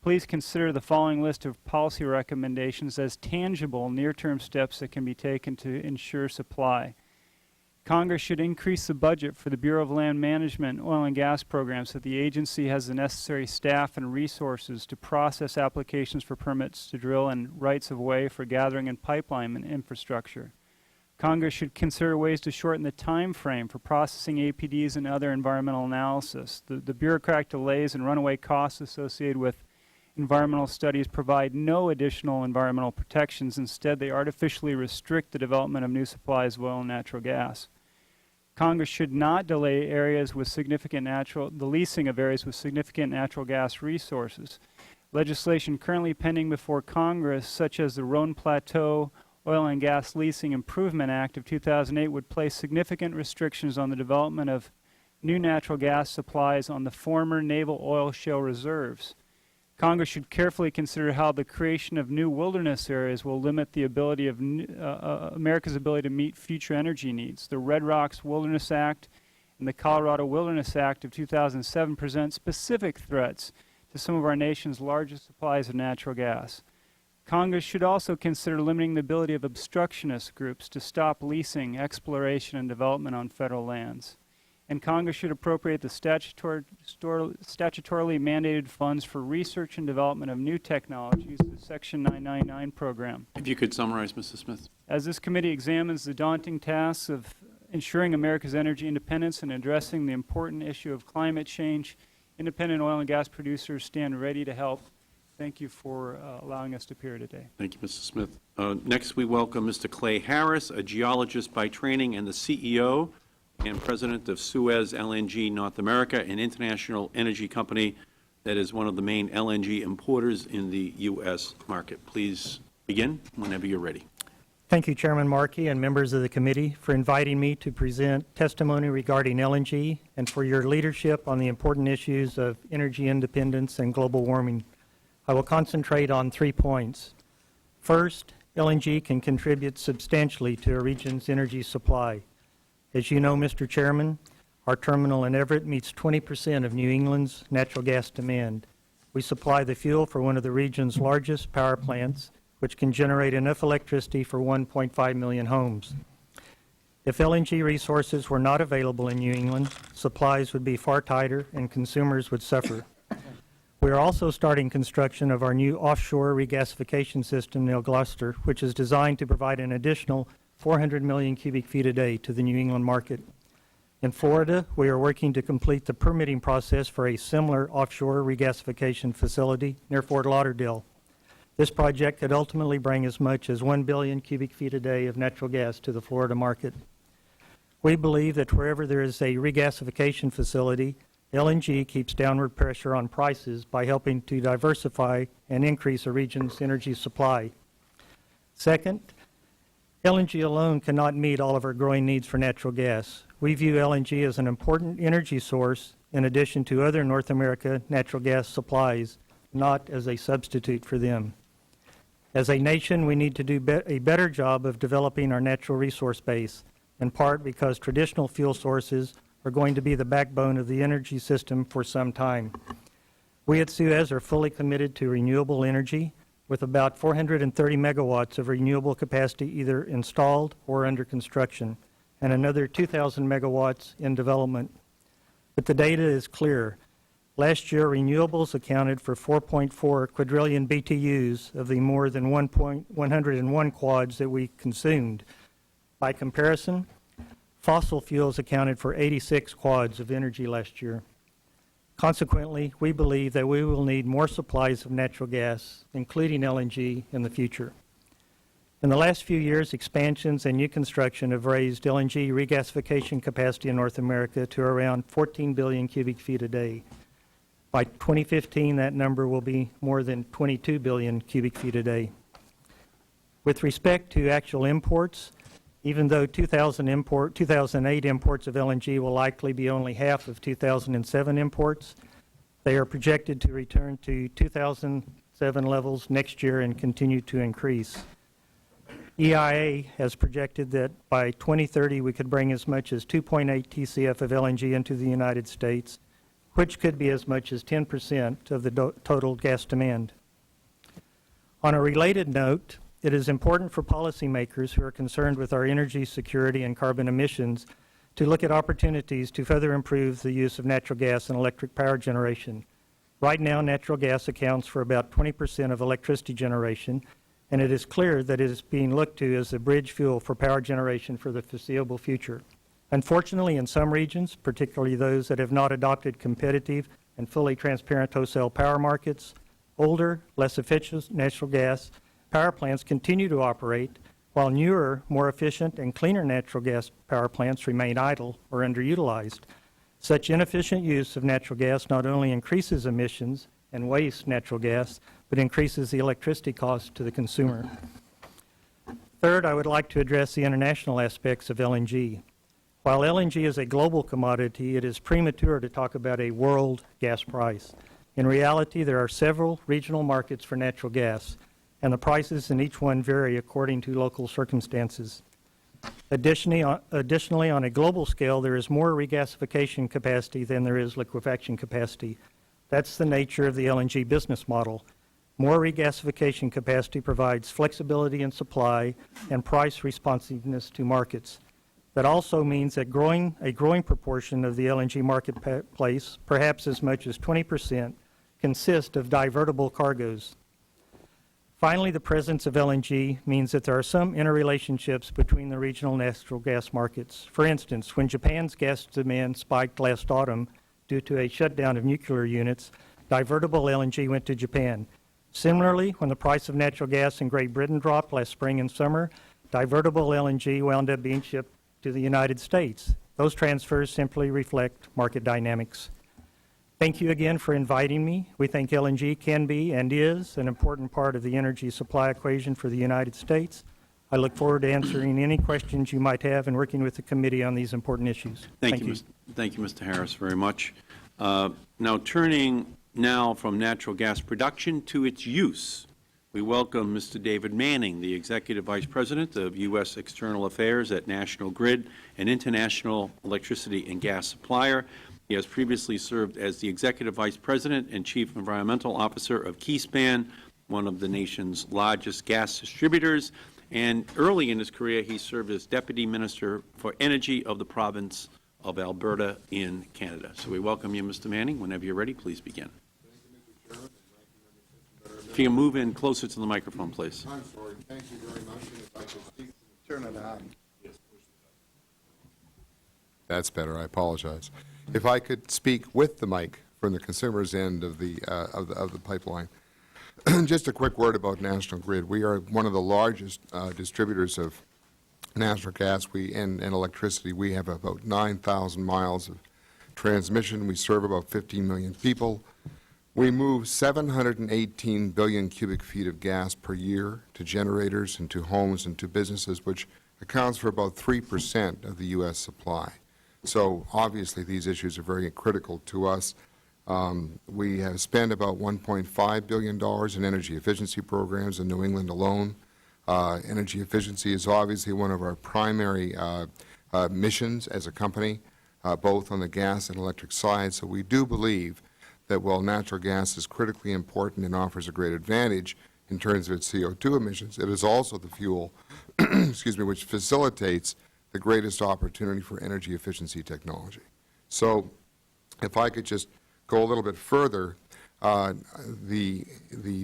Please consider the following list of policy recommendations as tangible near-term steps that can be taken to ensure supply. Congress should increase the budget for the Bureau of Land Management oil and gas programs so that the agency has the necessary staff and resources to process applications for permits to drill and rights of way for gathering and pipeline infrastructure. Congress should consider ways to shorten the time frame for processing APDs and other environmental analysis. The bureaucratic delays and runaway costs associated with environmental studies provide no additional environmental protections. Instead, they artificially restrict the development of new supplies of oil and natural gas. Congress should not delay areas with significant the leasing of areas with significant natural gas resources. Legislation currently pending before Congress, such as the Rhone Plateau Oil and Gas Leasing Improvement Act of 2008, would place significant restrictions on the development of new natural gas supplies on the former naval oil shale reserves. Congress should carefully consider how the creation of new wilderness areas will limit the ability of America's ability to meet future energy needs. The Red Rocks Wilderness Act and the Colorado Wilderness Act of 2007 present specific threats to some of our nation's largest supplies of natural gas. Congress should also consider limiting the ability of obstructionist groups to stop leasing, exploration, and development on federal lands. And Congress should appropriate the statutorily mandated funds for research and development of new technologies, the Section 999 program. If you could summarize, Mrs. Smith. As this committee examines the daunting tasks of ensuring America's energy independence and addressing the important issue of climate change, independent oil and gas producers stand ready to help. Thank you for allowing us to appear today. Thank you, Mrs. Smith. Next, we welcome Mr. Clay Harris, a geologist by training and the CEO and President of Suez LNG North America, an international energy company that is one of the main LNG importers in the U.S. market. Please begin whenever you're ready. Thank you, Chairman Markey and members of the committee, for inviting me to present testimony regarding LNG and for your leadership on the important issues of energy independence and global warming. I will concentrate on 3 points. First, LNG can contribute substantially to a region's energy supply. As you know, Mr. Chairman, our terminal in Everett meets 20% of New England's natural gas demand. We supply the fuel for one of the region's largest power plants, which can generate enough electricity for 1.5 million homes. If LNG resources were not available in New England, supplies would be far tighter and consumers would suffer. We are also starting construction of our new offshore regasification system near Gloucester, which is designed to provide an additional 400 million cubic feet a day to the New England market. In Florida, we are working to complete the permitting process for a similar offshore regasification facility near Fort Lauderdale. This project could ultimately bring as much as 1 billion cubic feet a day of natural gas to the Florida market. We believe that wherever there is a regasification facility, LNG keeps downward pressure on prices by helping to diversify and increase a region's energy supply. Second, LNG alone cannot meet all of our growing needs for natural gas. We view LNG as an important energy source in addition to other North America natural gas supplies, not as a substitute for them. As a nation, we need to do a better job of developing our natural resource base, in part because traditional fuel sources are going to be the backbone of the energy system for some time. We at Suez are fully committed to renewable energy, with about 430 megawatts of renewable capacity either installed or under construction, and another 2,000 megawatts in development. But the data is clear. Last year, renewables accounted for 4.4 quadrillion BTUs of the more than 101 quads that we consumed. By comparison, fossil fuels accounted for 86 quads of energy last year. Consequently, we believe that we will need more supplies of natural gas, including LNG, in the future. In the last few years, expansions and new construction have raised LNG regasification capacity in North America to around 14 billion cubic feet a day. By 2015, that number will be more than 22 billion cubic feet a day. With respect to actual imports, even though 2008 imports of LNG will likely be only half of 2007 imports, they are projected to return to 2007 levels next year and continue to increase. EIA has projected that by 2030 we could bring as much as 2.8 TCF of LNG into the United States, which could be as much as 10% of the total gas demand. On a related note, it is important for policymakers who are concerned with our energy security and carbon emissions to look at opportunities to further improve the use of natural gas and electric power generation. Right now, natural gas accounts for about 20% of electricity generation, and it is clear that it is being looked to as a bridge fuel for power generation for the foreseeable future. Unfortunately, in some regions, particularly those that have not adopted competitive and fully transparent wholesale power markets, older, less efficient natural gas power plants continue to operate, while newer, more efficient and cleaner natural gas power plants remain idle or underutilized. Such inefficient use of natural gas not only increases emissions and wastes natural gas, but increases the electricity cost to the consumer. Third, I would like to address the international aspects of LNG. While LNG is a global commodity, it is premature to talk about a world gas price. In reality, there are several regional markets for natural gas, and the prices in each one vary according to local circumstances. Additionally, on a global scale, there is more regasification capacity than there is liquefaction capacity. That's the nature of the LNG business model. More regasification capacity provides flexibility in supply and price responsiveness to markets. That also means that a growing proportion of the LNG marketplace, perhaps as much as 20%, consists of divertible cargoes. Finally, the presence of LNG means that there are some interrelationships between the regional natural gas markets. For instance, when Japan's gas demand spiked last autumn due to a shutdown of nuclear units, divertible LNG went to Japan. Similarly, when the price of natural gas in Great Britain dropped last spring and summer, divertible LNG wound up being shipped to the United States. Those transfers simply reflect market dynamics. Thank you again for inviting me. We think LNG can be and is an important part of the energy supply equation for the United States. I look forward to answering any questions you might have and working with the committee on these important issues. Thank you, Mr. Harris, very much. Now, turning now from natural gas production to its use, we welcome Mr. David Manning, the Executive Vice President of U.S. External Affairs at National Grid, an international electricity and gas supplier. He has previously served as the Executive Vice President and Chief Environmental Officer of Keyspan, one of the nation's largest gas distributors. And early in his career, he served as Deputy Minister for Energy of the province of Alberta in Canada. So we welcome you, Mr. Manning. Whenever you're ready, please begin. If you can move in closer to the microphone, please. I'm sorry. Thank you very much. And if I could speak, turn it on. That's better. I apologize. If I could speak with the mic from the consumer's end of the pipeline. Just a quick word about National Grid. We are one of the largest distributors of natural gas and electricity. We have about 9,000 miles of transmission. We serve about 15 million people. We move 718 billion cubic feet of gas per year to generators and to homes and to businesses, which accounts for about 3% of the U.S. supply. So obviously these issues are very critical to us. We have spent about $1.5 billion in energy efficiency programs in New England alone. Energy efficiency is obviously one of our primary missions as a company, both on the gas and electric side. So we do believe that while natural gas is critically important and offers a great advantage in terms of its CO2 emissions, it is also the fuel excuse me, which facilitates the greatest opportunity for energy efficiency technology. So if I could just go a little bit further, the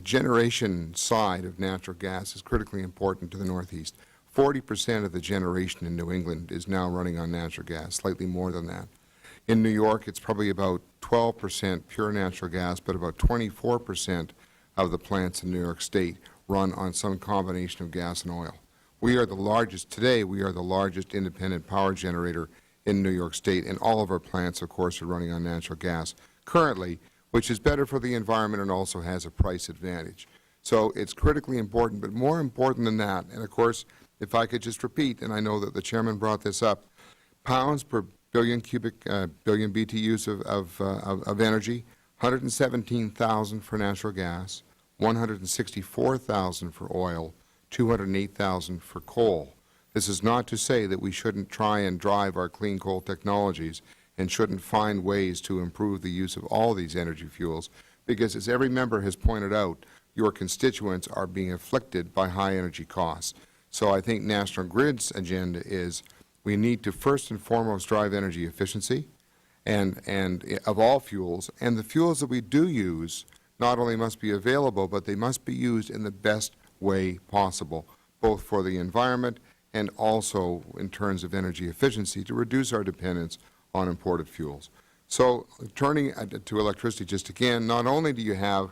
generation side of natural gas is critically important to the Northeast. 40% of the generation in New England is now running on natural gas, slightly more than that. In New York, it's probably about 12% pure natural gas, but about 24% of the plants in New York State run on some combination of gas and oil. We are the largest, today we are the largest independent power generator in New York State, and all of our plants, of course, are running on natural gas currently, which is better for the environment and also has a price advantage. So it's critically important, but more important than that, and of course, if I could just repeat, and I know that the Chairman brought this up, pounds per billion billion BTUs of energy, 117,000 for natural gas, 164,000 for oil, 208,000 for coal. This is not to say that we shouldn't try and drive our clean coal technologies and shouldn't find ways to improve the use of all these energy fuels, because as every member has pointed out, your constituents are being afflicted by high energy costs. So I think National Grid's agenda is we need to first and foremost drive energy efficiency and of all fuels, and the fuels that we do use not only must be available, but they must be used in the best way possible, both for the environment and also in terms of energy efficiency to reduce our dependence on imported fuels. So turning to electricity just again, not only do you have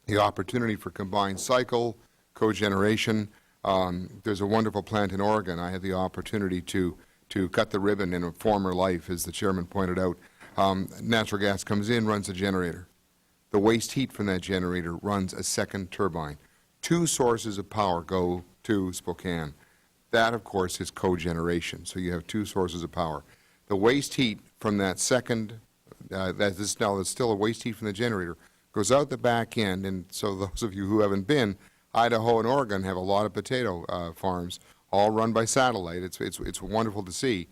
the opportunity for combined cycle, cogeneration, there's a wonderful plant in Oregon. I had the opportunity to cut the ribbon in a former life, as the chairman pointed out. Natural gas comes in, runs a generator. The waste heat from that generator runs a second turbine. 2 sources of power go to Spokane. That, of course, is cogeneration. So you have 2 sources of power. The waste heat from that second, that's still a waste heat from the generator, goes out the back end. And so those of you who haven't been, Idaho and Oregon have a lot of potato farms, all run by satellite. It's wonderful to see.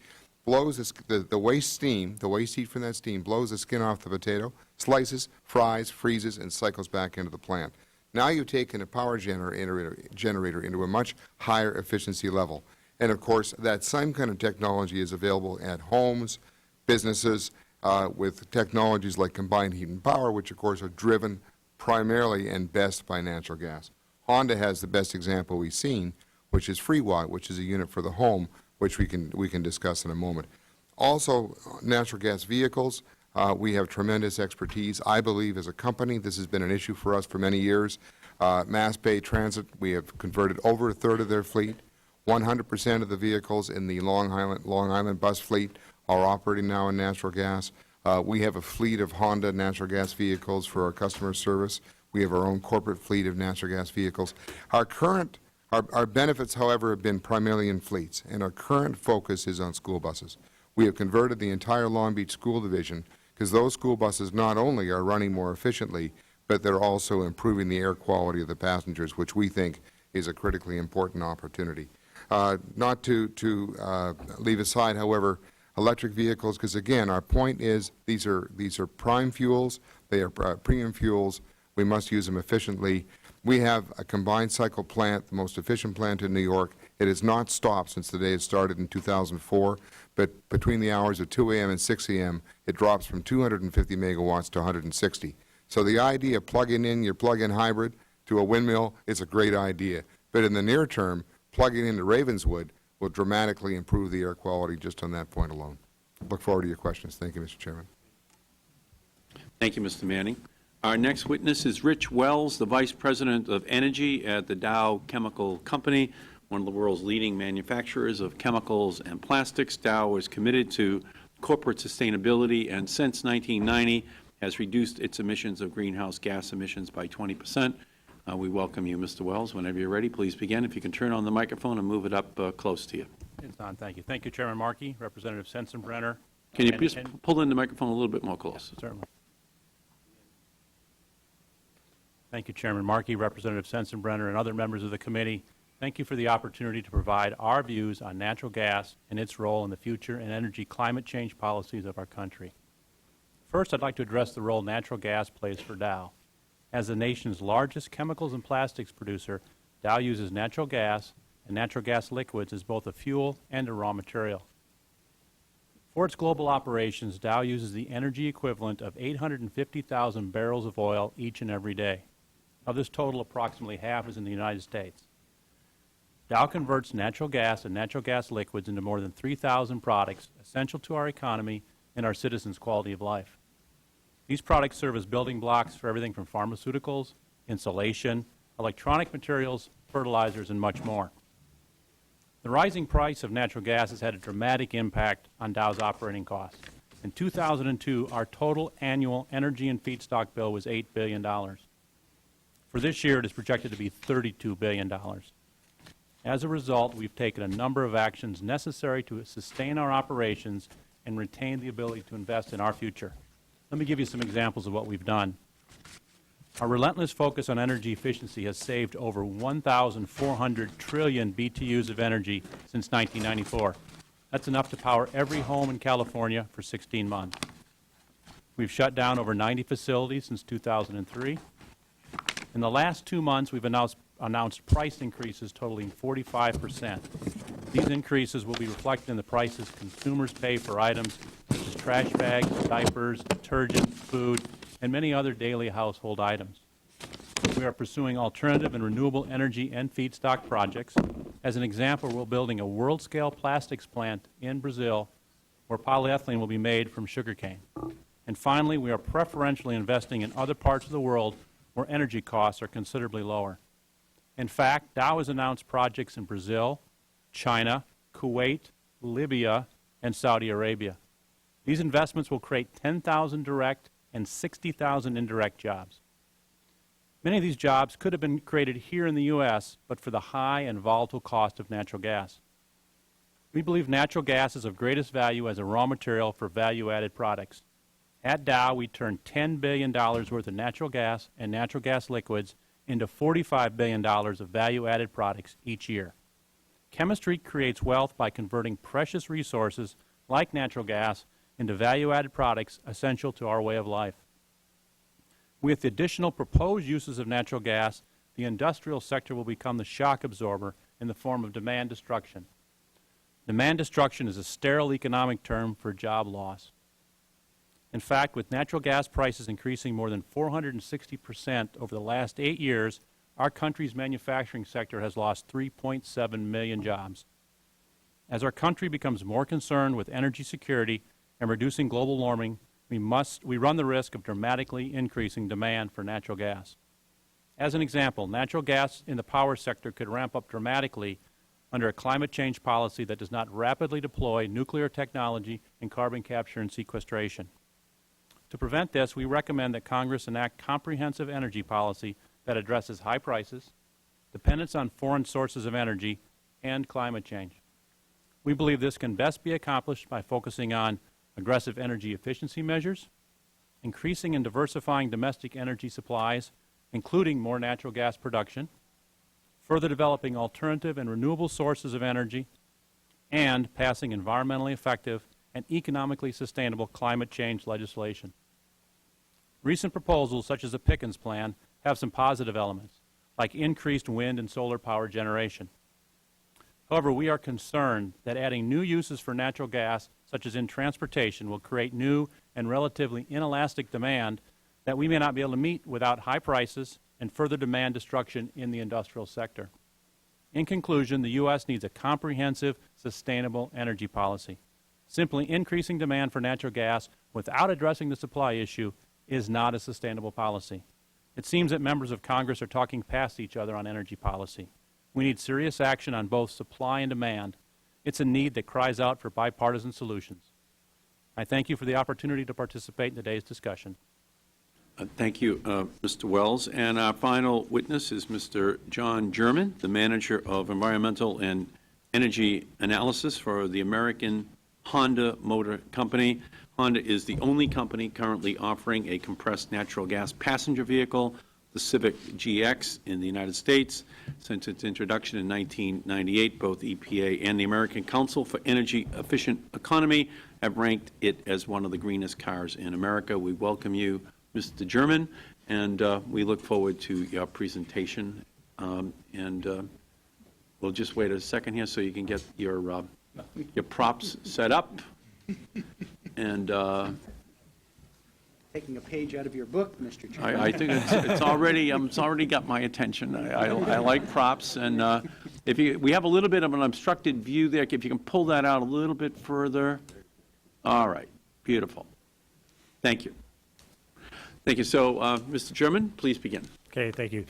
Blows the waste steam, the waste heat from that steam, blows the skin off the potato, slices, fries, freezes, and cycles back into the plant. Now you've taken a power generator into a much higher efficiency level. And of course, that same kind of technology is available at homes, businesses, with technologies like combined heat and power, which of course are driven primarily and best by natural gas. Honda has the best example we've seen, which is FreeWatt, which is a unit for the home, which we can discuss in a moment. Also, natural gas vehicles, we have tremendous expertise. I believe as a company, this has been an issue for us for many years. Mass Bay Transit, we have converted over 1/3 of their fleet. 100% of the vehicles in the Long Island bus fleet are operating now in natural gas. We have a fleet of Honda natural gas vehicles for our customer service. We have our own corporate fleet of natural gas vehicles. Our benefits, however, have been primarily in fleets, and our current focus is on school buses. We have converted the entire Long Beach School Division because those school buses not only are running more efficiently, but they're also improving the air quality of the passengers, which we think is a critically important opportunity. Not to leave aside, however, electric vehicles, because again, our point is these are prime fuels, they are premium fuels. We must use them efficiently. We have a combined cycle plant, the most efficient plant in New York. It has not stopped since the day it started in 2004, but between the hours of 2 a.m. and 6 a.m., it drops from 250 megawatts to 160. So the idea of plugging in your plug-in hybrid to a windmill is a great idea. But in the near term, plugging into Ravenswood will dramatically improve the air quality just on that point alone. Look forward to your questions. Thank you, Mr. Chairman. Thank you, Mr. Manning. Our next witness is Rich Wells, the Vice President of Energy at the Dow Chemical Company, one of the world's leading manufacturers of chemicals and plastics. Dow is committed to corporate sustainability and since 1990 has reduced its emissions of greenhouse gas emissions by 20%. We welcome you, Mr. Wells. Whenever you're ready, please begin. If you can turn on the microphone and move it up close to you. It's on. Thank you. Thank you, Chairman Markey, Representative Sensenbrenner. Can you please pull in the microphone a little bit more close? Yes, certainly. Thank you, Chairman Markey, Representative Sensenbrenner, and other members of the committee. Thank you for the opportunity to provide our views on natural gas and its role in the future and energy climate change policies of our country. First, I'd like to address the role natural gas plays for Dow. As the nation's largest chemicals and plastics producer, Dow uses natural gas and natural gas liquids as both a fuel and a raw material. For its global operations, Dow uses the energy equivalent of 850,000 barrels of oil each and every day. Of this total, approximately half is in the United States. Dow converts natural gas and natural gas liquids into more than 3,000 products essential to our economy and our citizens' quality of life. These products serve as building blocks for everything from pharmaceuticals, insulation, electronic materials, fertilizers, and much more. The rising price of natural gas has had a dramatic impact on Dow's operating costs. In 2002, our total annual energy and feedstock bill was $8 billion. For this year, it is projected to be $32 billion. As a result, we've taken a number of actions necessary to sustain our operations and retain the ability to invest in our future. Let me give you some examples of what we've done. Our relentless focus on energy efficiency has saved over 1,400 trillion BTUs of energy since 1994. That's enough to power every home in California for 16 months. We've shut down over 90 facilities since 2003. In the last 2 months, we've announced price increases totaling 45%. These increases will be reflected in the prices consumers pay for items such as trash bags, diapers, detergent, food, and many other daily household items. We are pursuing alternative and renewable energy and feedstock projects. As an example, we're building a world-scale plastics plant in Brazil where polyethylene will be made from sugarcane. And finally, we are preferentially investing in other parts of the world where energy costs are considerably lower. In fact, Dow has announced projects in Brazil, China, Kuwait, Libya, and Saudi Arabia. These investments will create 10,000 direct and 60,000 indirect jobs. Many of these jobs could have been created here in the U.S., but for the high and volatile cost of natural gas. We believe natural gas is of greatest value as a raw material for value-added products. At Dow, we turn $10 billion worth of natural gas and natural gas liquids into $45 billion of value-added products each year. Chemistry creates wealth by converting precious resources like natural gas into value-added products essential to our way of life. With the additional proposed uses of natural gas, the industrial sector will become the shock absorber in the form of demand destruction. Demand destruction is a sterile economic term for job loss. In fact, with natural gas prices increasing more than 460% over the last 8 years, our country's manufacturing sector has lost 3.7 million jobs. As our country becomes more concerned with energy security and reducing global warming, we run the risk of dramatically increasing demand for natural gas. As an example, natural gas in the power sector could ramp up dramatically under a climate change policy that does not rapidly deploy nuclear technology and carbon capture and sequestration. To prevent this, we recommend that Congress enact comprehensive energy policy that addresses high prices, dependence on foreign sources of energy, and climate change. We believe this can best be accomplished by focusing on aggressive energy efficiency measures, increasing and diversifying domestic energy supplies, including more natural gas production, further developing alternative and renewable sources of energy, and passing environmentally effective and economically sustainable climate change legislation. Recent proposals, such as the Pickens Plan, have some positive elements, like increased wind and solar power generation. However, we are concerned that adding new uses for natural gas, such as in transportation, will create new and relatively inelastic demand that we may not be able to meet without high prices and further demand destruction in the industrial sector. In conclusion, the U.S. needs a comprehensive, sustainable energy policy. Simply increasing demand for natural gas without addressing the supply issue is not a sustainable policy. It seems that members of Congress are talking past each other on energy policy. We need serious action on both supply and demand. It's a need that cries out for bipartisan solutions. I thank you for the opportunity to participate in today's discussion. Thank you, Mr. Wells. And our final witness is Mr. John German, the Manager of Environmental and Energy Analysis for the American Honda Motor Company. Honda is the only company currently offering a compressed natural gas passenger vehicle, the Civic GX, in the United States. Since its introduction in 1998, both EPA and the American Council for Energy Efficient Economy have ranked it as one of the greenest cars in America. We welcome you, Mr. German, and we look forward to your presentation. We'll just wait a second here so you can get your props set up. And Taking a page out of your book, Mr. Chairman. I think it's already got my attention. I like props, and we have a little bit of an obstructed view there. If you can pull that out a little bit further. All right, beautiful. Thank you. Thank you. So, Mr. German, please begin. Okay, thank you.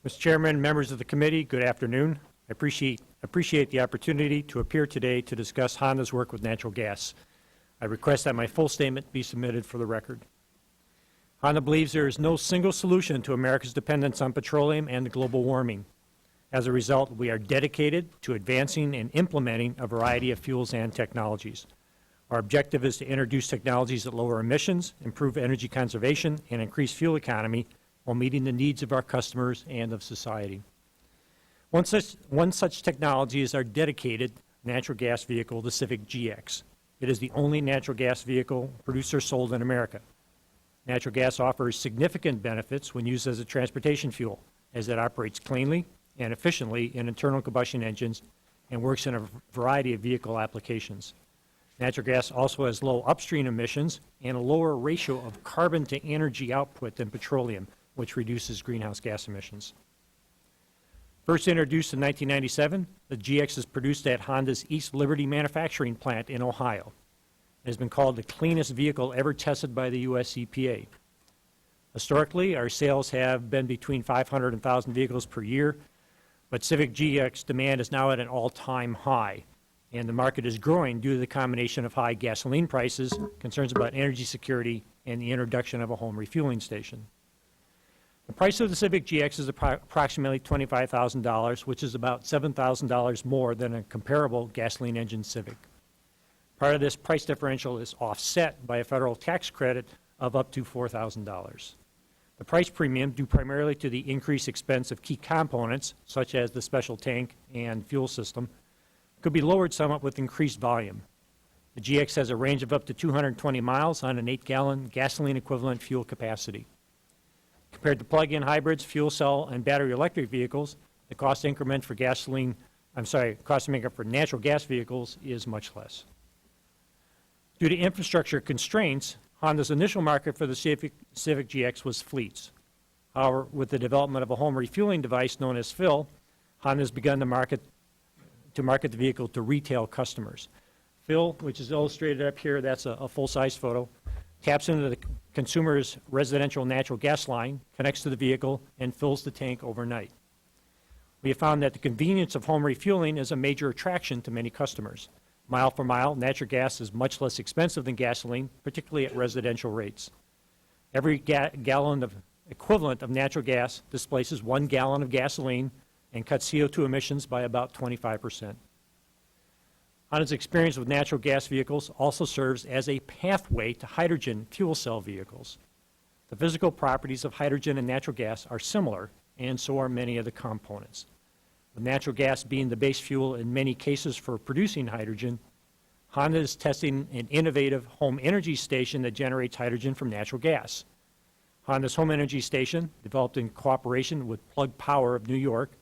Mr. Chairman, members of the committee, good afternoon. I appreciate the opportunity to appear today to discuss Honda's work with natural gas. I request that my full statement be submitted for the record. Honda believes there is no single solution to America's dependence on petroleum and global warming. As a result, we are dedicated to advancing and implementing a variety of fuels and technologies. Our objective is to introduce technologies that lower emissions, improve energy conservation, and increase fuel economy while meeting the needs of our customers and of society. One such technology is our dedicated natural gas vehicle, the Civic GX. It is the only natural gas vehicle produced or sold in America. Natural gas offers significant benefits when used as a transportation fuel, as it operates cleanly and efficiently in internal combustion engines and works in a variety of vehicle applications. Natural gas also has low upstream emissions and a lower ratio of carbon to energy output than petroleum, which reduces greenhouse gas emissions. First introduced in 1997, the GX is produced at Honda's East Liberty manufacturing plant in Ohio. It has been called the cleanest vehicle ever tested by the U.S. EPA. Historically, our sales have been between 500 and 1,000 vehicles per year, but Civic GX demand is now at an all-time high, and the market is growing due to the combination of high gasoline prices, concerns about energy security, and the introduction of a home refueling station. The price of the Civic GX is approximately $25,000, which is about $7,000 more than a comparable gasoline engine Civic. Part of this price differential is offset by a federal tax credit of up to $4,000. The price premium, due primarily to the increased expense of key components, such as the special tank and fuel system, could be lowered somewhat with increased volume. The GX has a range of up to 220 miles on an 8-gallon gasoline equivalent fuel capacity. Compared to plug-in hybrids, fuel cell, and battery electric vehicles, the cost increment for natural gas vehicles is much less. Due to infrastructure constraints, Honda's initial market for the Civic GX was fleets. However, with the development of a home refueling device known as Fill, Honda has begun to market the vehicle to retail customers. Fill, which is illustrated up here, that's a full-size photo, taps into the consumer's residential natural gas line, connects to the vehicle, and fills the tank overnight. We have found that the convenience of home refueling is a major attraction to many customers. Mile for mile, natural gas is much less expensive than gasoline, particularly at residential rates. Every gallon of equivalent of natural gas displaces 1 gallon of gasoline and cuts CO2 emissions by about 25%. Honda's experience with natural gas vehicles also serves as a pathway to hydrogen fuel cell vehicles. The physical properties of hydrogen and natural gas are similar, and so are many of the components. With natural gas being the base fuel in many cases for producing hydrogen, Honda is testing an innovative home energy station that generates hydrogen from natural gas. Honda's home energy station, developed in cooperation with Plug Power of New York,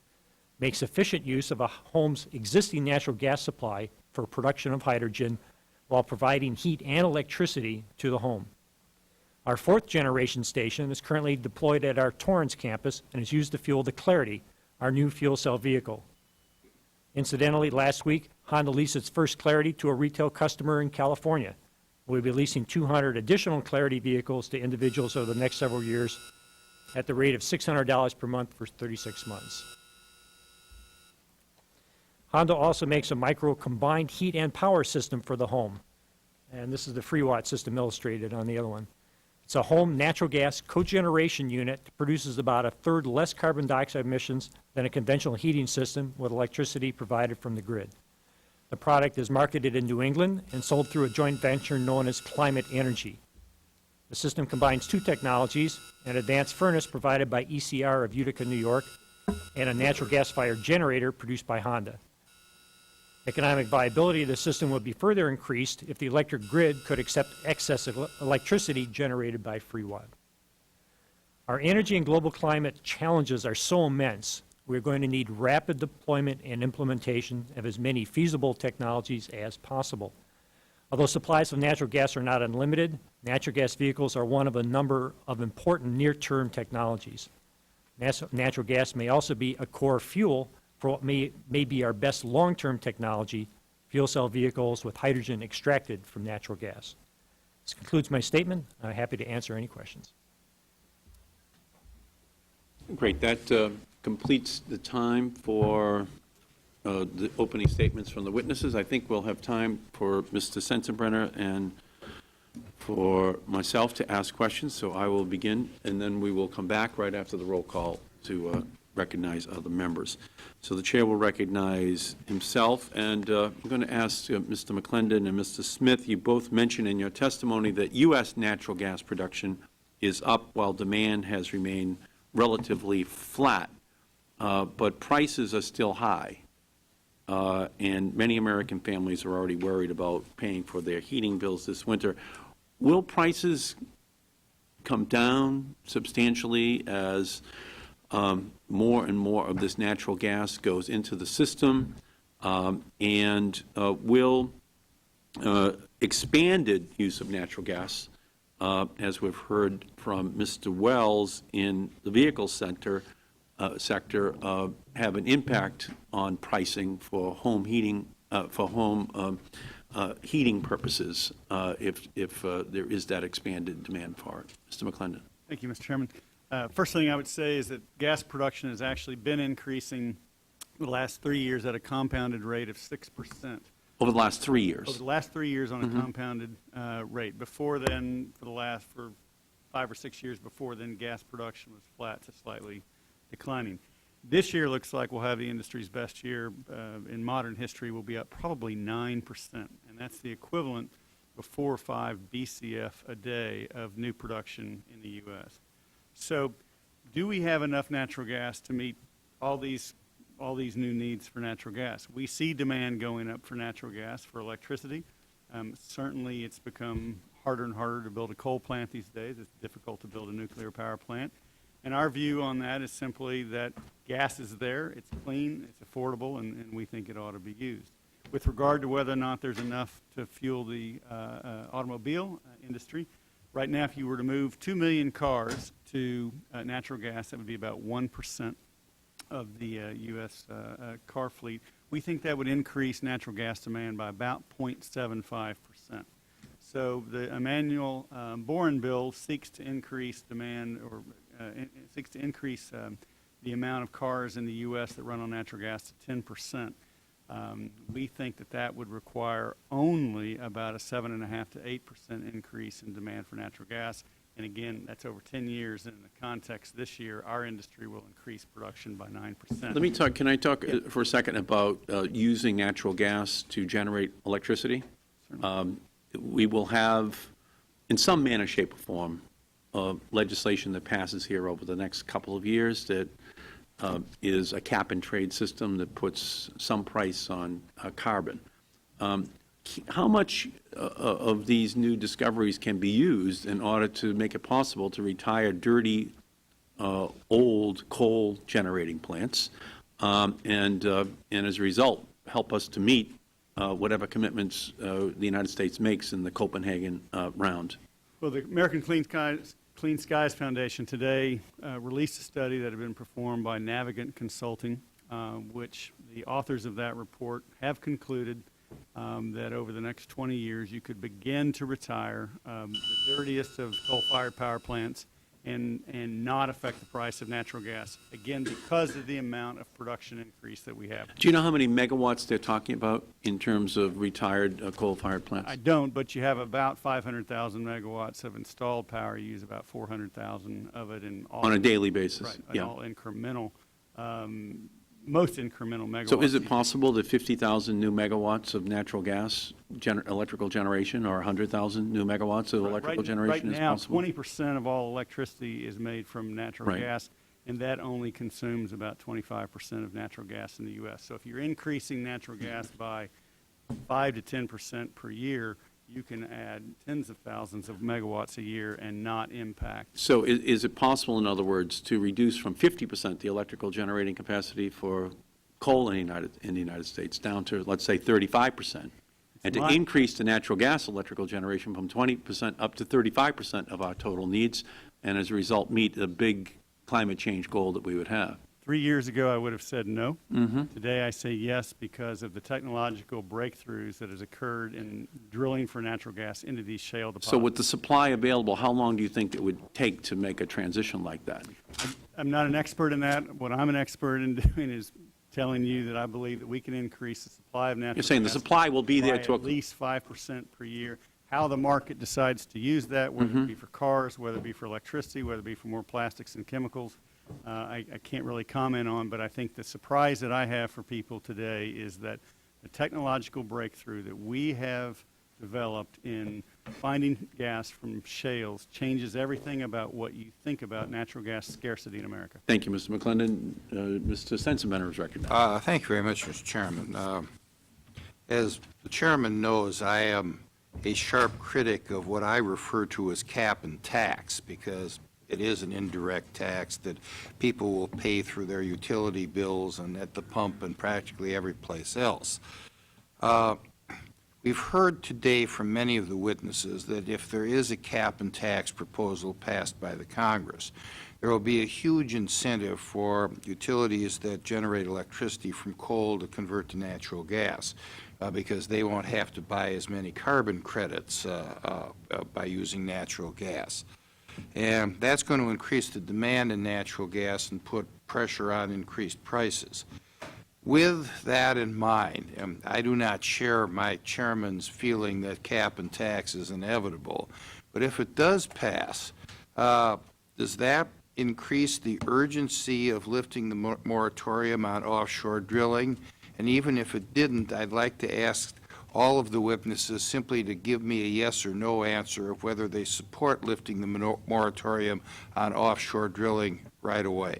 makes efficient use of a home's existing natural gas supply for production of hydrogen while providing heat and electricity to the home. Our 4th generation station is currently deployed at our Torrance campus and is used to fuel the Clarity, our new fuel cell vehicle. Incidentally, last week, Honda leased its first Clarity to a retail customer in California. We'll be leasing 200 additional Clarity vehicles to individuals over the next several years at the rate of $600 per month for 36 months. Honda also makes a micro combined heat and power system for the home. And this is the FreeWatt system illustrated on the other one. It's a home natural gas cogeneration unit that produces about 1/3 less carbon dioxide emissions than a conventional heating system with electricity provided from the grid. The product is marketed in New England and sold through a joint venture known as Climate Energy. The system combines 2 technologies, an advanced furnace provided by ECR of Utica, New York, and a natural gas-fired generator produced by Honda. Economic viability of the system would be further increased if the electric grid could accept excess electricity generated by FreeWatt. Our energy and global climate challenges are so immense, we're going to need rapid deployment and implementation of as many feasible technologies as possible. Although supplies of natural gas are not unlimited, natural gas vehicles are one of a number of important near-term technologies. Natural gas may also be a core fuel for what may be our best long-term technology, fuel cell vehicles with hydrogen extracted from natural gas. This concludes my statement. I'm happy to answer any questions. Great. That completes the time for the opening statements from the witnesses. I think we'll have time for Mr. Sensenbrenner and for myself to ask questions, so I will begin, and then we will come back right after the roll call to recognize other members. So the chair will recognize himself, and I'm going to ask Mr. McClendon and Mr. Smith, you both mentioned in your testimony that U.S. natural gas production is up while demand has remained relatively flat, but prices are still high, and many American families are already worried about paying for their heating bills this winter. Will prices come down substantially as more and more of this natural gas goes into the system, and will expanded use of natural gas as we've heard from Mr. Wells in the vehicle sector, have an impact on pricing for home heating, heating purposes, if there is that expanded demand for it. Mr. McClendon. Thank you, Mr. Chairman. First thing I would say is that gas production has actually been increasing the last 3 years at a compounded rate of 6%. Over the last 3 years? Over the last 3 years on a compounded rate. Before then, for 5 or 6 years before then, gas production was flat to slightly declining. This year looks like we'll have the industry's best year in modern history. We'll be up probably 9%, and that's the equivalent of 4 or 5 BCF a day of new production in the U.S. So do we have enough natural gas to meet all these new needs for natural gas? We see demand going up for natural gas, for electricity. Certainly it's become harder and harder to build a coal plant these days. It's difficult to build a nuclear power plant. And our view on that is simply that gas is there, it's clean, it's affordable, and we think it ought to be used. With regard to whether or not there's enough to fuel the automobile industry, right now if you were to move 2 million cars to natural gas, that would be about 1% of the U.S. Car fleet. We think that would increase natural gas demand by about 0.75%. So the Emanuel Boren bill seeks to increase demand or seeks to increase the amount of cars in the U.S. that run on natural gas to 10%. We think that that would require only about a 7.5% to 8% increase in demand for natural gas. And again, that's over 10 years. And in the context this year, our industry will increase production by 9%. Can I talk for a second about using natural gas to generate electricity? We will have, in some manner, shape, or form, legislation that passes here over the next couple of years that is a cap-and-trade system that puts some price on carbon. How much of these new discoveries can be used in order to make it possible to retire dirty, old coal-generating plants, and as a result, help us to meet whatever commitments the United States makes in the Copenhagen round? Well, the American Clean Skies Foundation today released a study that had been performed by Navigant Consulting, which the authors of that report have concluded that over the next 20 years you could begin to retire the dirtiest of coal-fired power plants and not affect the price of natural gas, again, because of the amount of production increase that we have. Do you know how many megawatts they're talking about in terms of retired coal-fired plants? I don't, but you have about 500,000 megawatts of installed power. You use about 400,000 of it in all. On a daily basis? Right, yeah. all incremental, most incremental megawatts. So is it possible that 50,000 new megawatts of natural gas electrical generation or 100,000 new megawatts of electrical generation is possible? Right now, 20% of all electricity is made from natural gas, and that only consumes about 25% of natural gas in the U.S. So if you're increasing natural gas by 5 to 10% per year, you can add tens of thousands of megawatts a year and not impact. So is it possible, in other words, to reduce from 50% the electrical generating capacity for coal in the United States down to, let's say, 35%, and to increase the natural gas electrical generation from 20% up to 35% of our total needs, and as a result meet the big climate change goal that we would have? 3 years ago, I would have said no. Today, I say yes because of the technological breakthroughs that has occurred in drilling for natural gas into these shale deposits. So with the supply available, how long do you think it would take to make a transition like that? I'm not an expert in that. What I'm an expert in doing is telling you that I believe that we can increase the supply of natural gas. You're saying the supply will be there to at least 5% per year. How the market decides to use that, whether it be for cars, whether it be for electricity, whether it be for more plastics and chemicals, I can't really comment on, but I think the surprise that I have for people today is that the technological breakthrough that we have developed in finding gas from shales changes everything about what you think about natural gas scarcity in America. Thank you, Mr. McClendon. Mr. Sensenbrenner is recognized. Thank you very much, Mr. Chairman. As the Chairman knows, I am a sharp critic of what I refer to as cap and tax, because it is an indirect tax that people will pay through their utility bills and at the pump and practically every place else. We've heard today from many of the witnesses that if there is a cap and tax proposal passed by the Congress, there will be a huge incentive for utilities that generate electricity from coal to convert to natural gas, because they won't have to buy as many carbon credits by using natural gas. And that's going to increase the demand in natural gas and put pressure on increased prices. With that in mind, I do not share my chairman's feeling that cap and tax is inevitable, but if it does pass, does that increase the urgency of lifting the moratorium on offshore drilling? And even if it didn't, I'd like to ask all of the witnesses simply to give me a yes or no answer of whether they support lifting the moratorium on offshore drilling right away.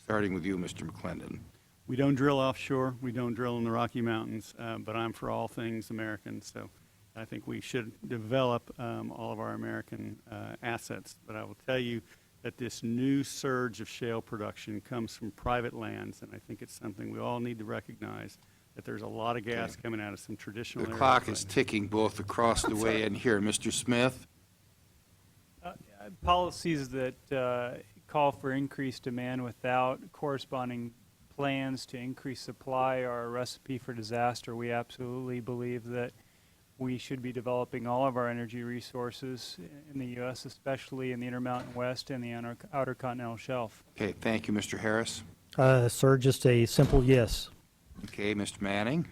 Starting with you, Mr. McClendon. We don't drill offshore. We don't drill in the Rocky Mountains, but I'm for all things American. So I think we should develop all of our American assets. But I will tell you that this new surge of shale production comes from private lands, and I think it's something we all need to recognize, that there's a lot of gas coming out of some traditional areas. The clock is ticking both across the way and here. Mr. Smith? Policies that call for increased demand without corresponding plans to increase supply are a recipe for disaster. We absolutely believe that we should be developing all of our energy resources in the U.S., especially in the Intermountain West and the Outer Continental Shelf. Okay, thank you, Mr. Harris. Sir, just a simple yes. Okay, Mr. Manning?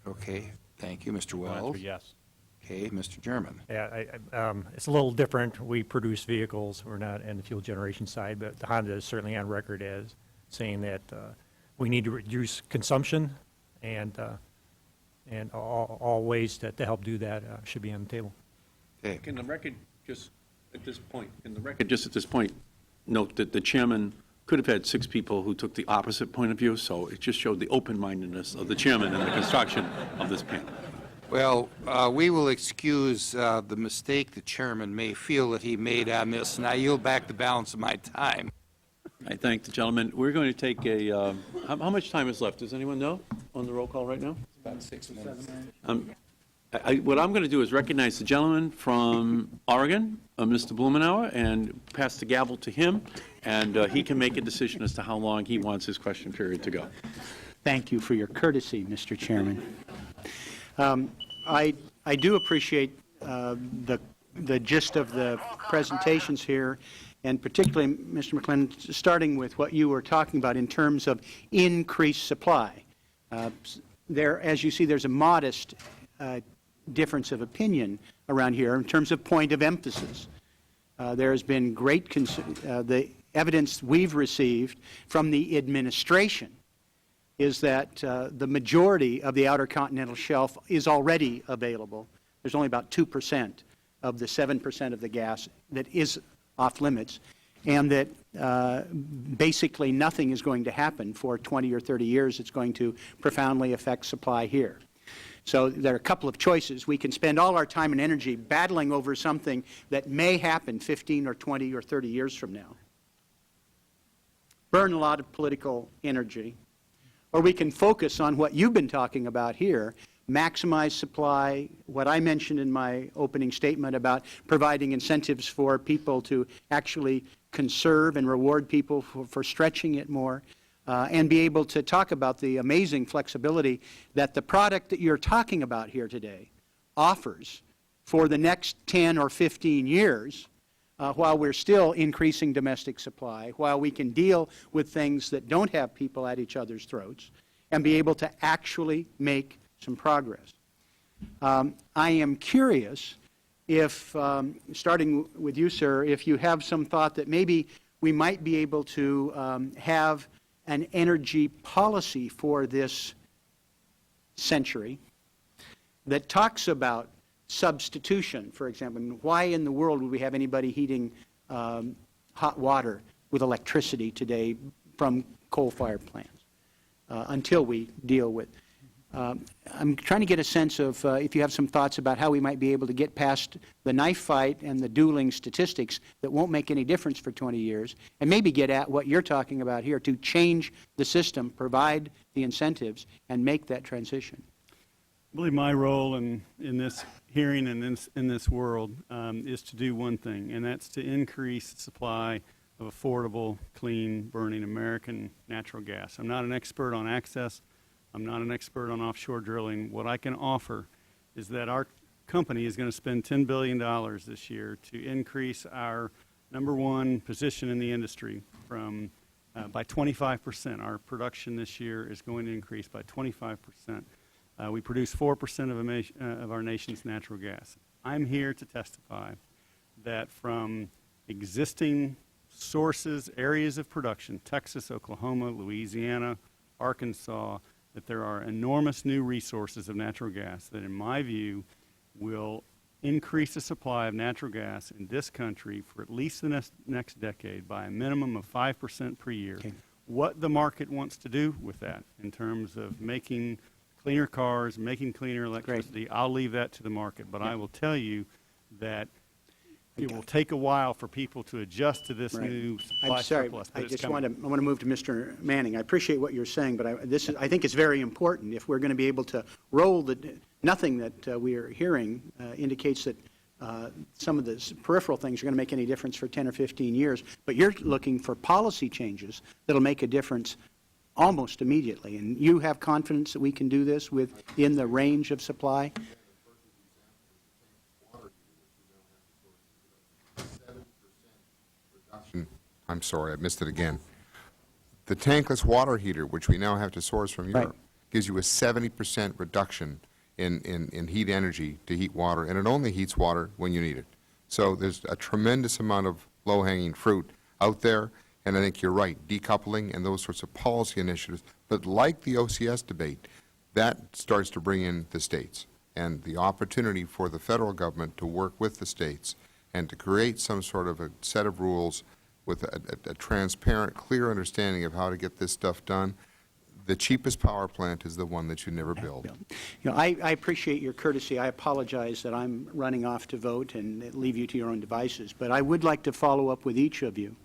Okay, thank you, Mr. Wells. Yes. Okay, Mr. German. Yeah, it's a little different. We produce vehicles. We're not in the fuel generation side, but Honda is certainly on record as saying that we need to reduce consumption, and all ways to help do that should be on the table. Okay. Can the record just at this point note that the chairman could have had 6 people who took the opposite point of view, so it just showed the open-mindedness of the chairman in the construction of this panel. Well, we will excuse the mistake the chairman may feel that he made on this, and I yield back the balance of my time. I thank the gentleman. We're going to take a, how much time is left? Does anyone know on the roll call right now? About 6 minutes. What I'm going to do is recognize the gentleman from Oregon, Mr. Blumenauer, and pass the gavel to him, and he can make a decision as to how long he wants his question period to go. Thank you for your courtesy, Mr. Chairman. I do appreciate the gist of the presentations here, and particularly, Mr. McClendon, starting with what you were talking about in terms of increased supply. There, as you see, there's a modest difference of opinion around here in terms of point of emphasis. There has been great the evidence we've received from the administration is that the majority of the Outer Continental Shelf is already available. There's only about 2% of the 7% of the gas that is off limits, and that basically nothing is going to happen for 20 or 30 years. It's going to profoundly affect supply here. So there are a couple of choices. We can spend all our time and energy battling over something that may happen 15 or 20 or 30 years from now. Burn a lot of political energy. Or we can focus on what you've been talking about here, maximize supply, what I mentioned in my opening statement about providing incentives for people to actually conserve and reward people for stretching it more, and be able to talk about the amazing flexibility that the product that you're talking about here today offers for the next 10 or 15 years, while we're still increasing domestic supply, while we can deal with things that don't have people at each other's throats, and be able to actually make some progress. I am curious if, starting with you, sir, if you have some thought that maybe we might be able to have an energy policy for this century that talks about substitution, for example. Why in the world would we have anybody heating hot water with electricity today from coal-fired plants until we deal with I'm trying to get a sense of if you have some thoughts about how we might be able to get past the knife fight and the dueling statistics that won't make any difference for 20 years, and maybe get at what you're talking about here to change the system, provide the incentives, and make that transition. I believe my role in this hearing and in this world is to do one thing, and that's to increase the supply of affordable, clean, burning American natural gas. I'm not an expert on access. I'm not an expert on offshore drilling. What I can offer is that our company is going to spend $10 billion this year to increase our #1 position in the industry from by 25%. Our production this year is going to increase by 25%. We produce 4% of our nation's natural gas. I'm here to testify that from existing sources, areas of production, Texas, Oklahoma, Louisiana, Arkansas, that there are enormous new resources of natural gas that, in my view, will increase the supply of natural gas in this country for at least the next decade by a minimum of 5% per year. Okay. What the market wants to do with that in terms of making cleaner cars, making cleaner electricity, great. I'll leave that to the market. But I will tell you that it will take a while for people to adjust to this new supply surplus. I want to move to Mr. Manning. I appreciate what you're saying, but I think it's very important if we're going to be able to roll the nothing that we are hearing indicates that some of the peripheral things are going to make any difference for 10 or 15 years. But you're looking for policy changes that will make a difference almost immediately. And you have confidence that we can do this within the range of supply? I'm sorry, I missed it again. The tankless water heater, which we now have to source from Europe, gives you a 70% reduction in heat energy to heat water, and it only heats water when you need it. So there's a tremendous amount of low-hanging fruit out there, and I think you're right, decoupling and those sorts of policy initiatives. But like the OCS debate, that starts to bring in the states, and the opportunity for the federal government to work with the states and to create some sort of a set of rules with a transparent, clear understanding of how to get this stuff done. The cheapest power plant is the one that you never build. You know, I appreciate your courtesy. I apologize that I'm running off to vote and leave you to your own devices. But I would like to follow up with each of you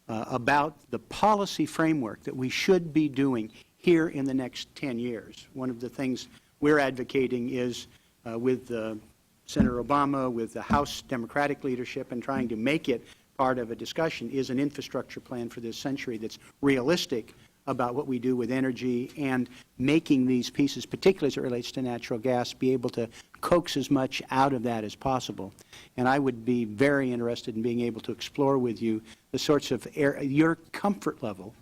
about the policy framework that we should be doing here in the next 10 years. One of the things we're advocating is with Senator Obama, with the House Democratic leadership, and trying to make it part of a discussion is an infrastructure plan for this century that's realistic about what we do with energy and making these pieces, particularly as it relates to natural gas, be able to coax as much out of that as possible. And I would be very interested in being able to explore with you the sorts of your comfort level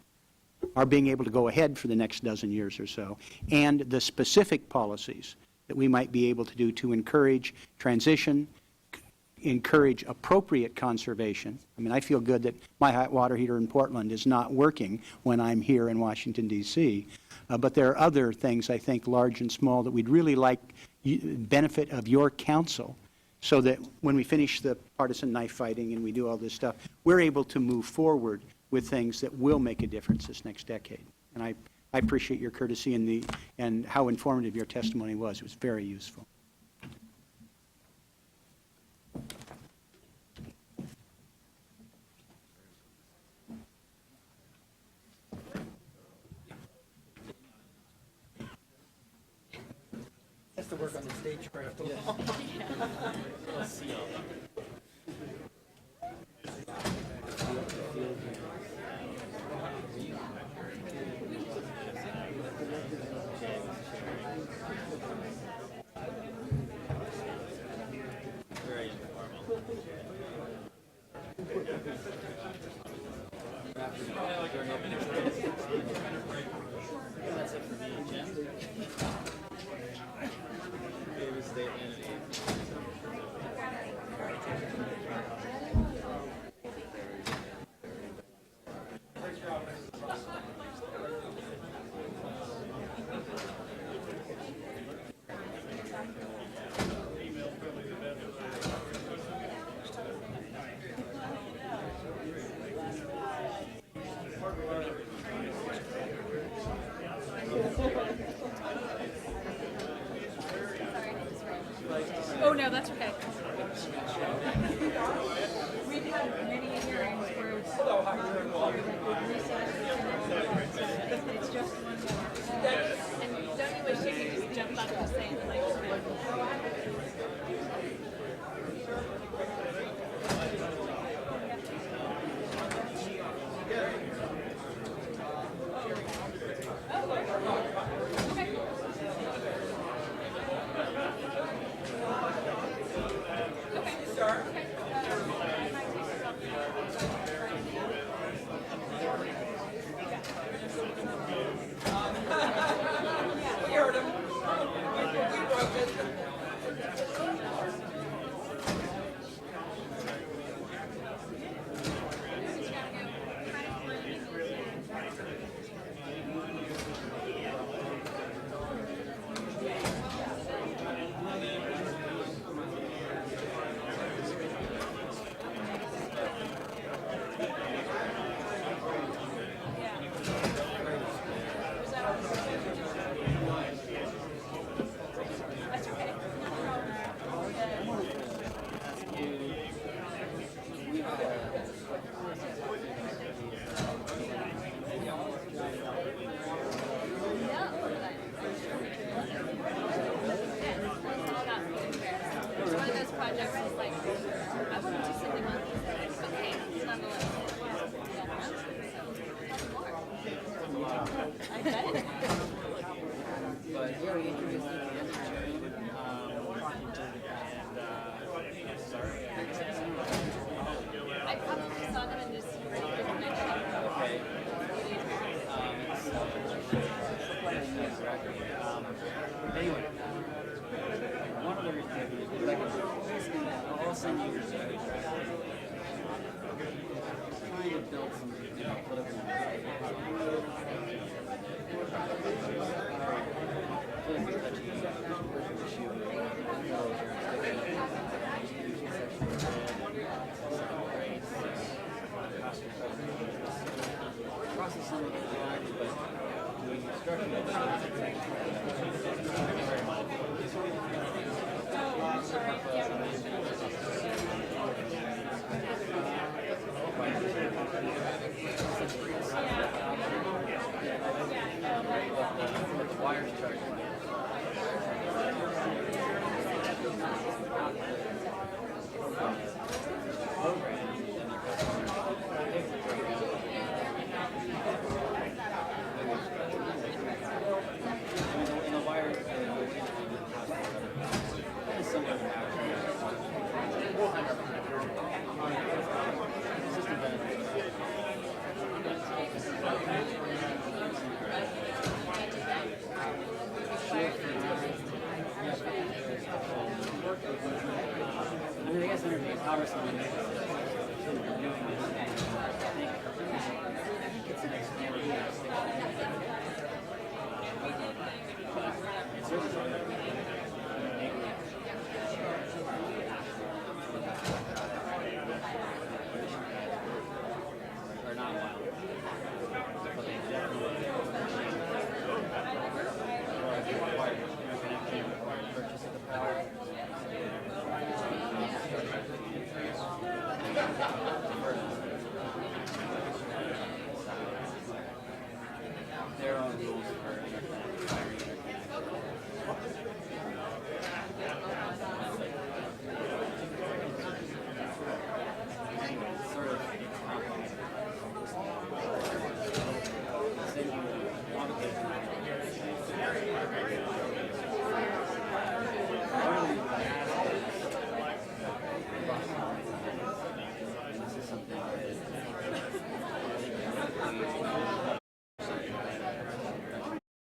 are being able to go ahead for the next dozen years or so, and the specific policies that we might be able to do to encourage transition, encourage appropriate conservation. I mean, I feel good that my hot water heater in Portland is not working when I'm here in Washington, D.C., but there are other things, I think, large and small, that we'd really like benefit of your counsel so that when we finish the partisan knife fighting and we do all this stuff, we're able to move forward with things that will make a difference this next decade. And I appreciate your courtesy and how informative your testimony was. It was very useful. Has to work on the stagecraft a little.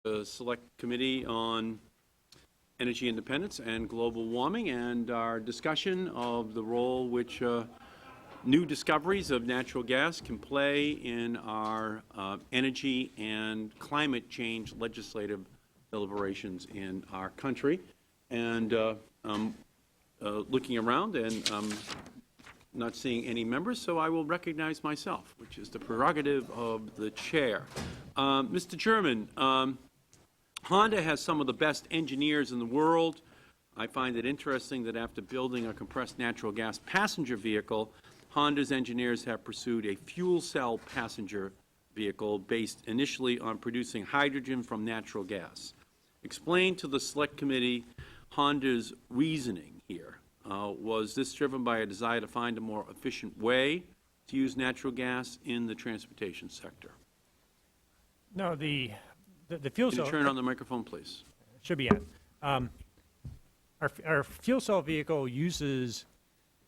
The Select Committee on Energy Independence and Global Warming, and our discussion of the role which new discoveries of natural gas can play in our energy and climate change legislative deliberations in our country. And looking around and not seeing any members, so I will recognize myself, which is the prerogative of the chair. Mr. Chairman, Honda has some of the best engineers in the world. I find it interesting that after building a compressed natural gas passenger vehicle, Honda's engineers have pursued a fuel cell passenger vehicle based initially on producing hydrogen from natural gas. explain to the Select Committee Honda's reasoning here. Was this driven by a desire to find a more efficient way to use natural gas in the transportation sector? No, the fuel Can cell. you turn on the microphone, please? Should be on. Our fuel cell vehicle uses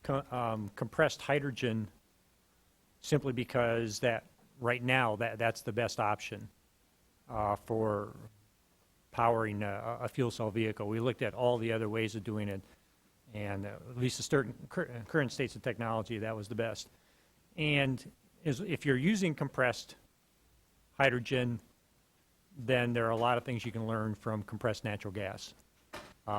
compressed hydrogen simply because that right now that's the best option for powering a fuel cell vehicle. We looked at all the other ways of doing it, and at least the certain current states of technology, that was the best. And if you're using compressed hydrogen, then there are a lot of things you can learn from compressed natural gas,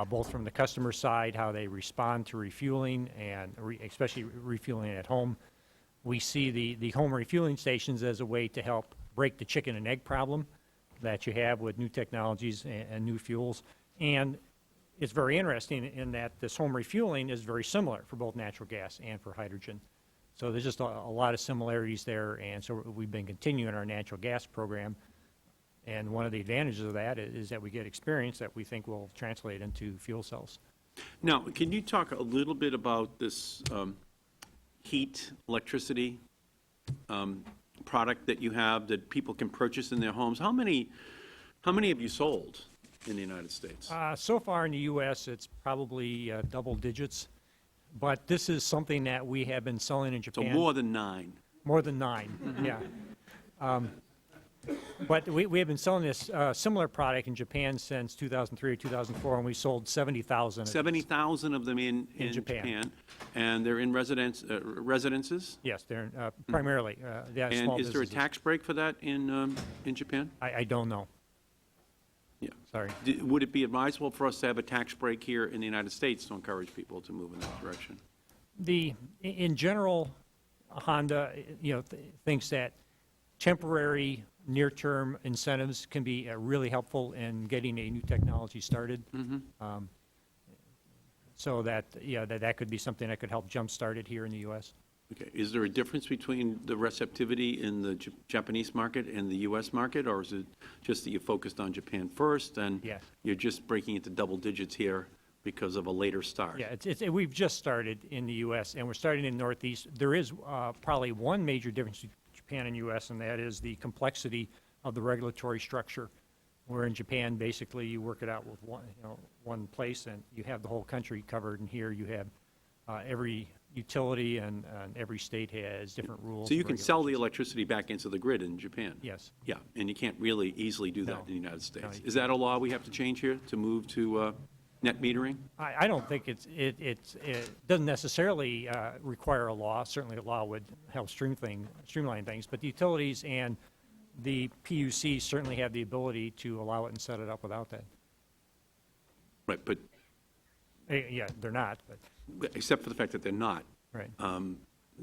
both from the customer side, how they respond to refueling, and especially refueling at home. We see the home refueling stations as a way to help break the chicken and egg problem that you have with new technologies and new fuels. And it's very interesting in that this home refueling is very similar for both natural gas and for hydrogen. So there's just a lot of similarities there, and so we've been continuing our natural gas program. And one of the advantages of that is that we get experience that we think will translate into fuel cells. Now, can you talk a little bit about this heat, electricity product that you have that people can purchase in their homes? How many have you sold in the United States? So far in the U.S., it's probably double digits, but this is something that we have been selling in Japan. So more than 9. More than 9, yeah. But we have been selling this similar product in Japan since 2003 or 2004, and we sold 70,000. 70,000 of them in Japan. And they're in residences? Yes, they're primarily And small is there a businesses. tax break for that in Japan? I don't know. Yeah. Sorry. Would it be advisable for us to have a tax break here in the United States to encourage people to move in that direction? In general, Honda, thinks that temporary near-term incentives can be really helpful in getting a new technology started. So that could be something that could help jumpstart it here in the U.S. Okay. Is there a difference between the receptivity in the Japanese market and the U.S. market, or is it just that you focused on Japan first and you're just breaking into double digits here because of a later start? Yeah, we've just started in the U.S., and we're starting in the Northeast. There is probably one major difference between Japan and U.S., and that is the complexity of the regulatory structure. Where in Japan, basically, you work it out with one place, and you have the whole country covered. And here, you have every utility and every state has different rules. So you can sell the electricity back into the grid in Japan? Yes. Yeah, and you can't really easily do that in the United States. No, Is that a law we have to change here to move to net metering? I don't think it doesn't necessarily require a law. Certainly, a law would help streamline things. But the utilities and the PUC certainly have the ability to allow it and set it up without that. Right, but Yeah, they're not. But except for the fact that they're not. right.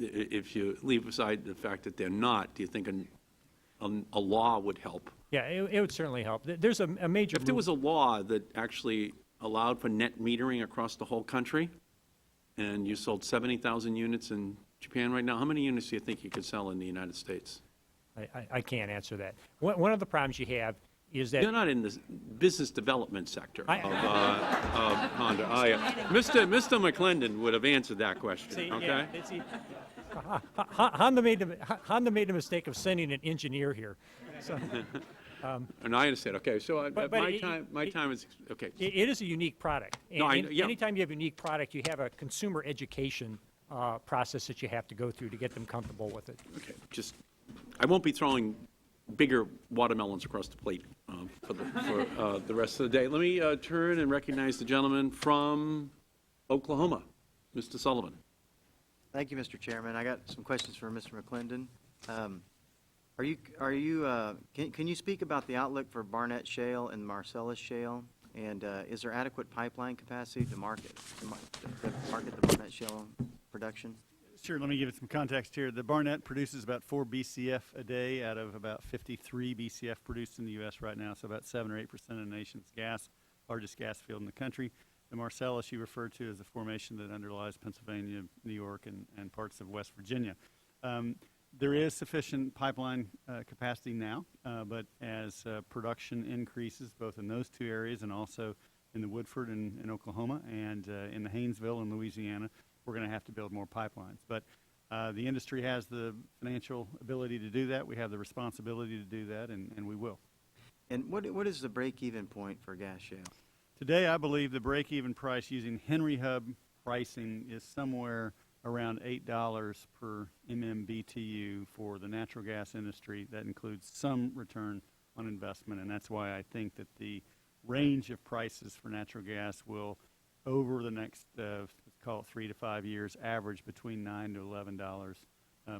If you leave aside the fact that they're not, do you think a law would help? Yeah, it would certainly help. There's a major. If there was a law that actually allowed for net metering across the whole country, and you sold 70,000 units in Japan right now, how many units do you think you could sell in the United States? I can't answer that. One of the problems you have is that You're not in the business development sector of Honda, are you? Mr. McClendon would have answered that question, okay? Honda made the mistake of sending an engineer here. So, And I understand, okay, so my time is, okay. it is a unique product. No, Anytime you have a unique product, you have a consumer education process that you have to go through to get them comfortable with it. Okay, I won't be throwing bigger watermelons across the plate for the rest of the day. Let me turn and recognize the gentleman from Oklahoma, Mr. Sullivan. Thank you, Mr. Chairman. I got some questions for Mr. McClendon. Can you speak about the outlook for Barnett Shale and Marcellus Shale? And is there adequate pipeline capacity to market the Barnett Shale production? Sure, let me give it some context here. The Barnett produces about 4 BCF a day out of about 53 BCF produced in the U.S. right now, so about 7 or 8% of the nation's largest gas field in the country. The Marcellus you refer to as the formation that underlies Pennsylvania, New York, and parts of West Virginia. There is sufficient pipeline capacity now, but as production increases, both in those two areas and also in the Woodford in Oklahoma and in the Haynesville in Louisiana, we're going to have to build more pipelines. But the industry has the financial ability to do that. We have the responsibility to do that, and we will. And what is the break-even point for gas shale? Today, I believe the break-even price using Henry Hub pricing is somewhere around $8 per MMBTU for the natural gas industry. That includes some return on investment, and that's why I think that the range of prices for natural gas will, over the next, let's call it 3 to 5 years, average between $9 to $11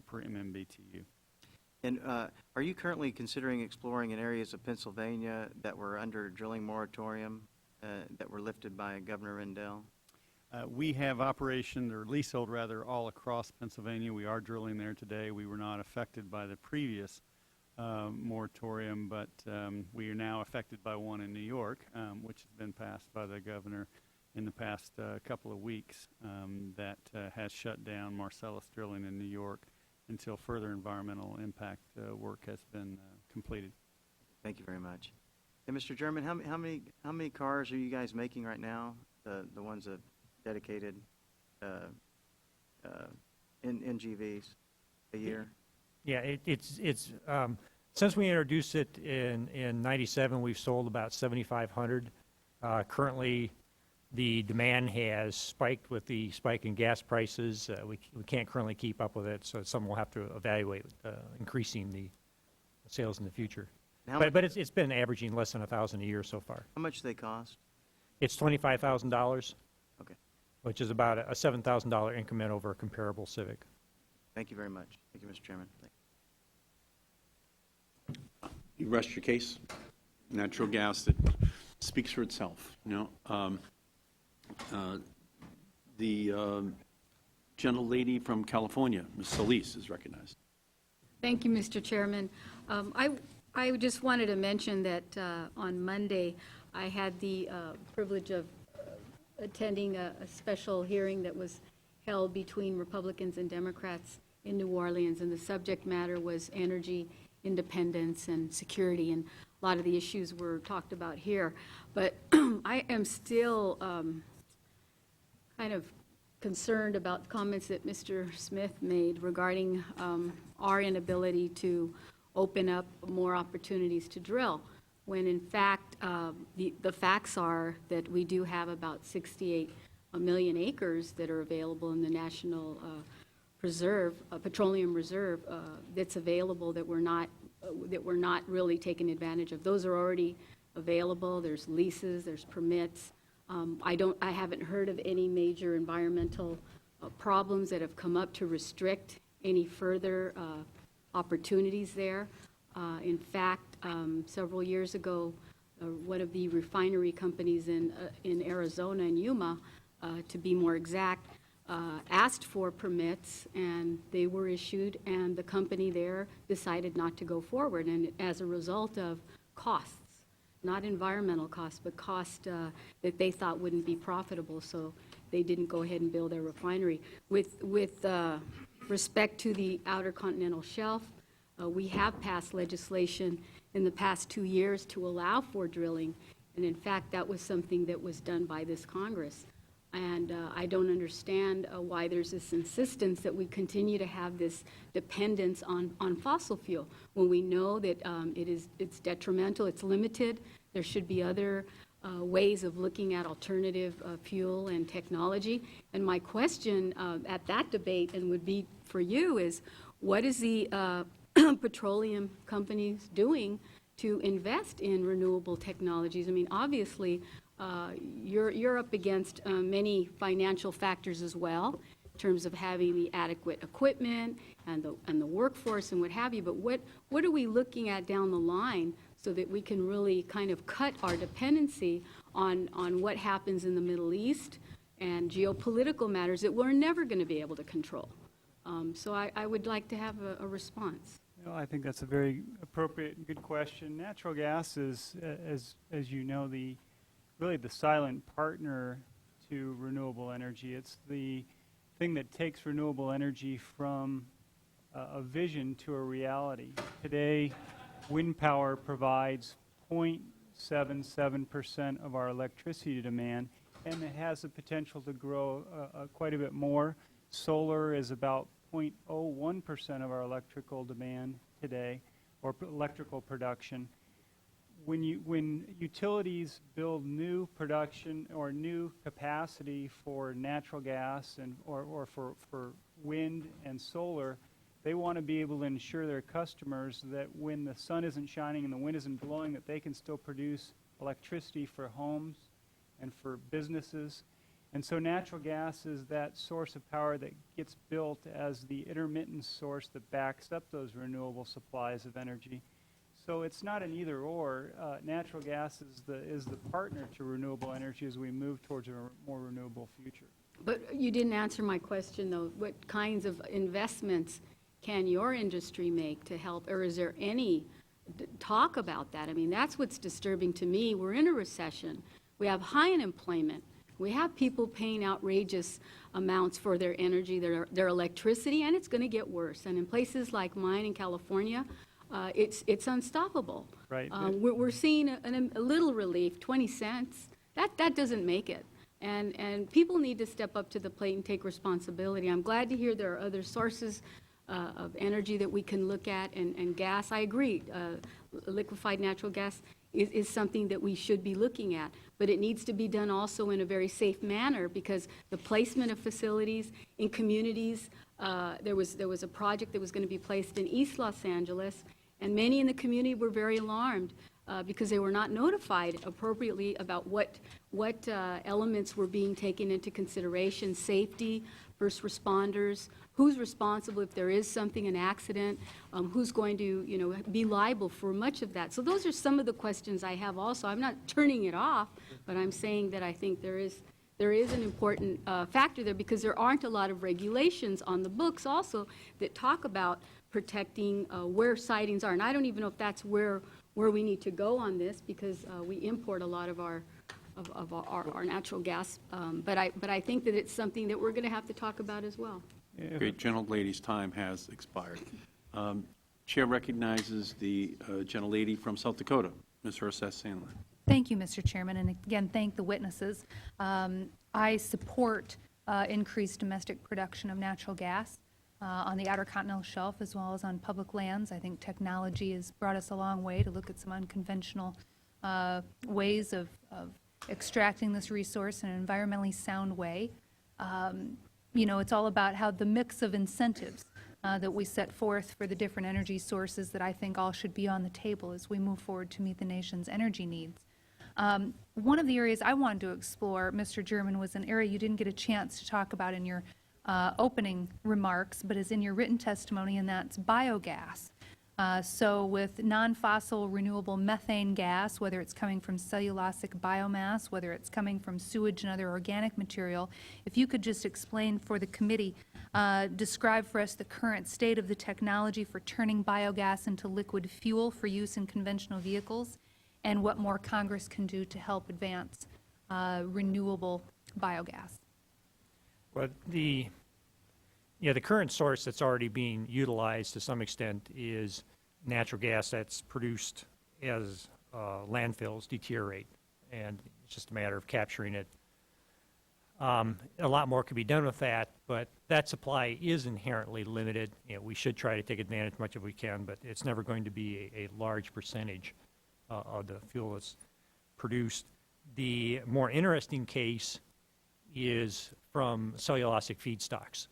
per MMBTU. And are you currently considering exploring in areas of Pennsylvania that were under drilling moratorium that were lifted by Governor Rendell? We have operation, or leasehold rather, all across Pennsylvania. We are drilling there today. We were not affected by the previous moratorium, but we are now affected by one in New York, which has been passed by the governor in the past couple of weeks, that has shut down Marcellus drilling in New York until further environmental impact work has been completed. Thank you very much. And Mr. German, how many cars are you guys making right now? The ones that dedicated NGVs a year? Yeah, it's since we introduced it in '97, we've sold about 7,500. Currently, the demand has spiked with the spike in gas prices. We can't currently keep up with it, so it's something we'll have to evaluate, increasing the sales in the future. But it's been averaging less than 1,000 a year so far. How much do they cost? It's $25,000. Okay. Which is about a $7,000 increment over a comparable Civic. Thank you very much. Thank you, Mr. Chairman. You rest your case. Natural gas that speaks for itself. You know, the gentlelady from California, Ms. Solis, is recognized. Thank you, Mr. Chairman. I just wanted to mention that on Monday, I had the privilege of attending a special hearing that was held between Republicans and Democrats in New Orleans, and the subject matter was energy independence and security, and a lot of the issues were talked about here. But I am still kind of concerned about comments that Mr. Smith made regarding our inability to open up more opportunities to drill, when in fact the facts are that we do have about 68 million acres that are available in the National Petroleum Reserve that's available that we're not really taking advantage of. Those are already available. There's leases, there's permits. I haven't heard of any major environmental problems that have come up to restrict any further opportunities there. In fact, several years ago, one of the refinery companies in Arizona, in Yuma, to be more exact, asked for permits, and they were issued, and the company there decided not to go forward, and as a result of costs, not environmental costs, but cost that they thought wouldn't be profitable, so they didn't go ahead and build their refinery. With respect to the Outer Continental Shelf, we have passed legislation in the past 2 years to allow for drilling, and in fact, that was something that was done by this Congress. And I don't understand why there's this insistence that we continue to have this dependence on fossil fuel when we know that it's detrimental, it's limited. There should be other ways of looking at alternative fuel and technology. And my question at that debate, and would be for you, is what is the petroleum companies doing to invest in renewable technologies? I mean, obviously, you're up against many financial factors as well, in terms of having the adequate equipment and the workforce and what have you. But what are we looking at down the line so that we can really kind of cut our dependency on what happens in the Middle East and geopolitical matters that we're never going to be able to control? So I would like to have a response. Well, I think that's a very appropriate and good question. Natural gas is, as you know, really the silent partner to renewable energy. It's the thing that takes renewable energy from a vision to a reality. Today, wind power provides 0.77% of our electricity demand, and it has the potential to grow quite a bit more. Solar is about 0.01% of our electrical demand today, or electrical production. When utilities build new production or new capacity for natural gas or for wind and solar, they want to be able to ensure their customers that when the sun isn't shining and the wind isn't blowing, that they can still produce electricity for homes and for businesses. And so natural gas is that source of power that gets built as the intermittent source that backs up those renewable supplies of energy. So it's not an either or. Natural gas is the partner to renewable energy as we move towards a more renewable future. But you didn't answer my question, though. What kinds of investments can your industry make to help, or is there any talk about that? I mean, that's what's disturbing to me. We're in a recession. We have high unemployment. We have people paying outrageous amounts for their energy, their electricity, and it's going to get worse. And in places like mine in California, it's unstoppable. Right. We're seeing a little relief, 20 cents. That doesn't make it. And people need to step up to the plate and take responsibility. I'm glad to hear there are other sources of energy that we can look at, and gas, I agree. Liquefied natural gas is something that we should be looking at. But it needs to be done also in a very safe manner, because the placement of facilities in communities, there was a project that was going to be placed in East Los Angeles, and many in the community were very alarmed because they were not notified appropriately about what elements were being taken into consideration: safety, first responders, who's responsible if there is something, an accident, who's going to be liable for much of that. So those are some of the questions I have also. I'm not turning it off, but I'm saying that I think there is an important factor there, because there aren't a lot of regulations on the books also that talk about protecting where sightings are. And I don't even know if that's where we need to go on this, because we import a lot of our natural gas. But I think that it's something that we're going to have to talk about as well. Great, gentlelady's time has expired. Chair recognizes the gentlelady from South Dakota, Ms. Herseth Sandlin. Thank you, Mr. Chairman, and again, thank the witnesses. I support increased domestic production of natural gas on the Outer Continental Shelf as well as on public lands. I think technology has brought us a long way to look at some unconventional ways of extracting this resource in an environmentally sound way. It's all about how the mix of incentives that we set forth for the different energy sources that I think all should be on the table as we move forward to meet the nation's energy needs. One of the areas I wanted to explore, Mr. German, was an area you didn't get a chance to talk about in your opening remarks, but is in your written testimony, and that's biogas. So with non-fossil renewable methane gas, whether it's coming from cellulosic biomass, whether it's coming from sewage and other organic material, if you could just explain for the committee, describe for us the current state of the technology for turning biogas into liquid fuel for use in conventional vehicles, and what more Congress can do to help advance renewable biogas. Well, the current source that's already being utilized to some extent is natural gas that's produced as landfills deteriorate, and it's just a matter of capturing it. A lot more could be done with that, but that supply is inherently limited. We should try to take advantage as much as we can, but it's never going to be a large percentage of the fuel that's produced. The more interesting case is from cellulosic feedstocks,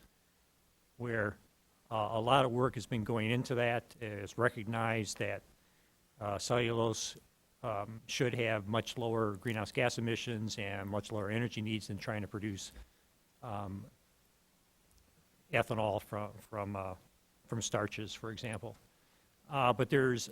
where a lot of work has been going into that. It's recognized that cellulose should have much lower greenhouse gas emissions and much lower energy needs than trying to produce ethanol from starches, for example. But there's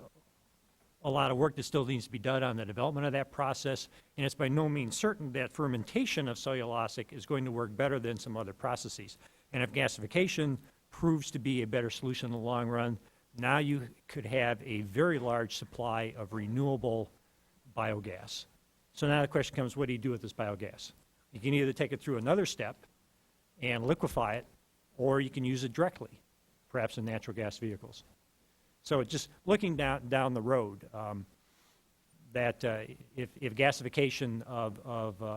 a lot of work that still needs to be done on the development of that process, and it's by no means certain that fermentation of cellulosic is going to work better than some other processes. And if gasification proves to be a better solution in the long run, now you could have a very large supply of renewable biogas. So now the question comes, what do you do with this biogas? You can either take it through another step and liquefy it, or you can use it directly perhaps in natural gas vehicles. So just looking down the road, that if gasification of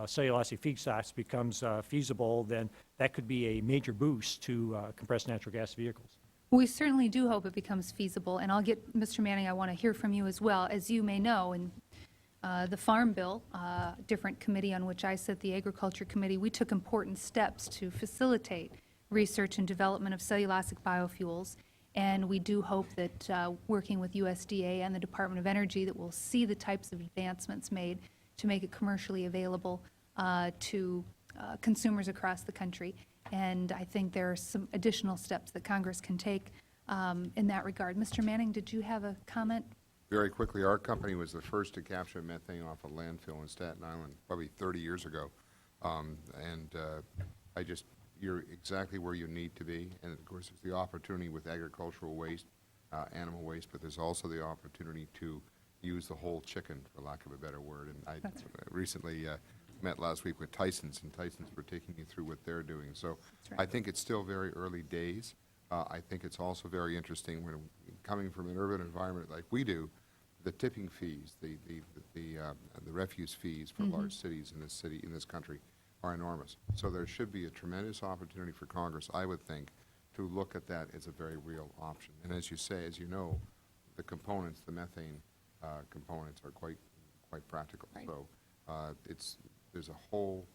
cellulosic feedstocks becomes feasible, then that could be a major boost to compressed natural gas vehicles. We certainly do hope it becomes feasible, and I'll get, Mr. Manning, I want to hear from you as well. As you may know, in the Farm Bill, different committee on which I sit, the Agriculture Committee, we took important steps to facilitate research and development of cellulosic biofuels, and we do hope that working with USDA and the Department of Energy that we'll see the types of advancements made to make it commercially available to consumers across the country. And I think there are some additional steps that Congress can take in that regard. Mr. Manning, did you have a comment? Very quickly, our company was the first to capture methane off a landfill in Staten Island probably 30 years ago. You're exactly where you need to be. And of course, there's the opportunity with agricultural waste, animal waste, but there's also the opportunity to use the whole chicken, for lack of a better word. And I recently met last week with Tyson's, and Tyson's were taking me through what they're doing. So I think it's still very early days. I think it's also very interesting when coming from an urban environment like we do, the tipping fees, the refuse fees for large cities in this country are enormous. So there should be a tremendous opportunity for Congress, I would think, to look at that as a very real option. And as you say, as you know, the components, the methane components are quite practical. Right. So there's a whole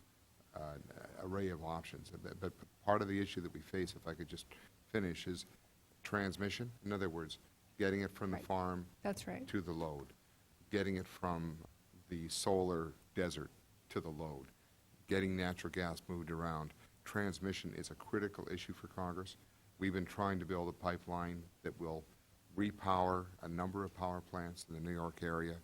array of options. But part of the issue that we face, if I could just finish, is transmission. In other words, getting it from the farm to the load, getting it from the solar desert to the load, getting natural gas moved around. Transmission is a critical issue for Congress. We've been trying to build a pipeline that will repower a number of power plants in the New York area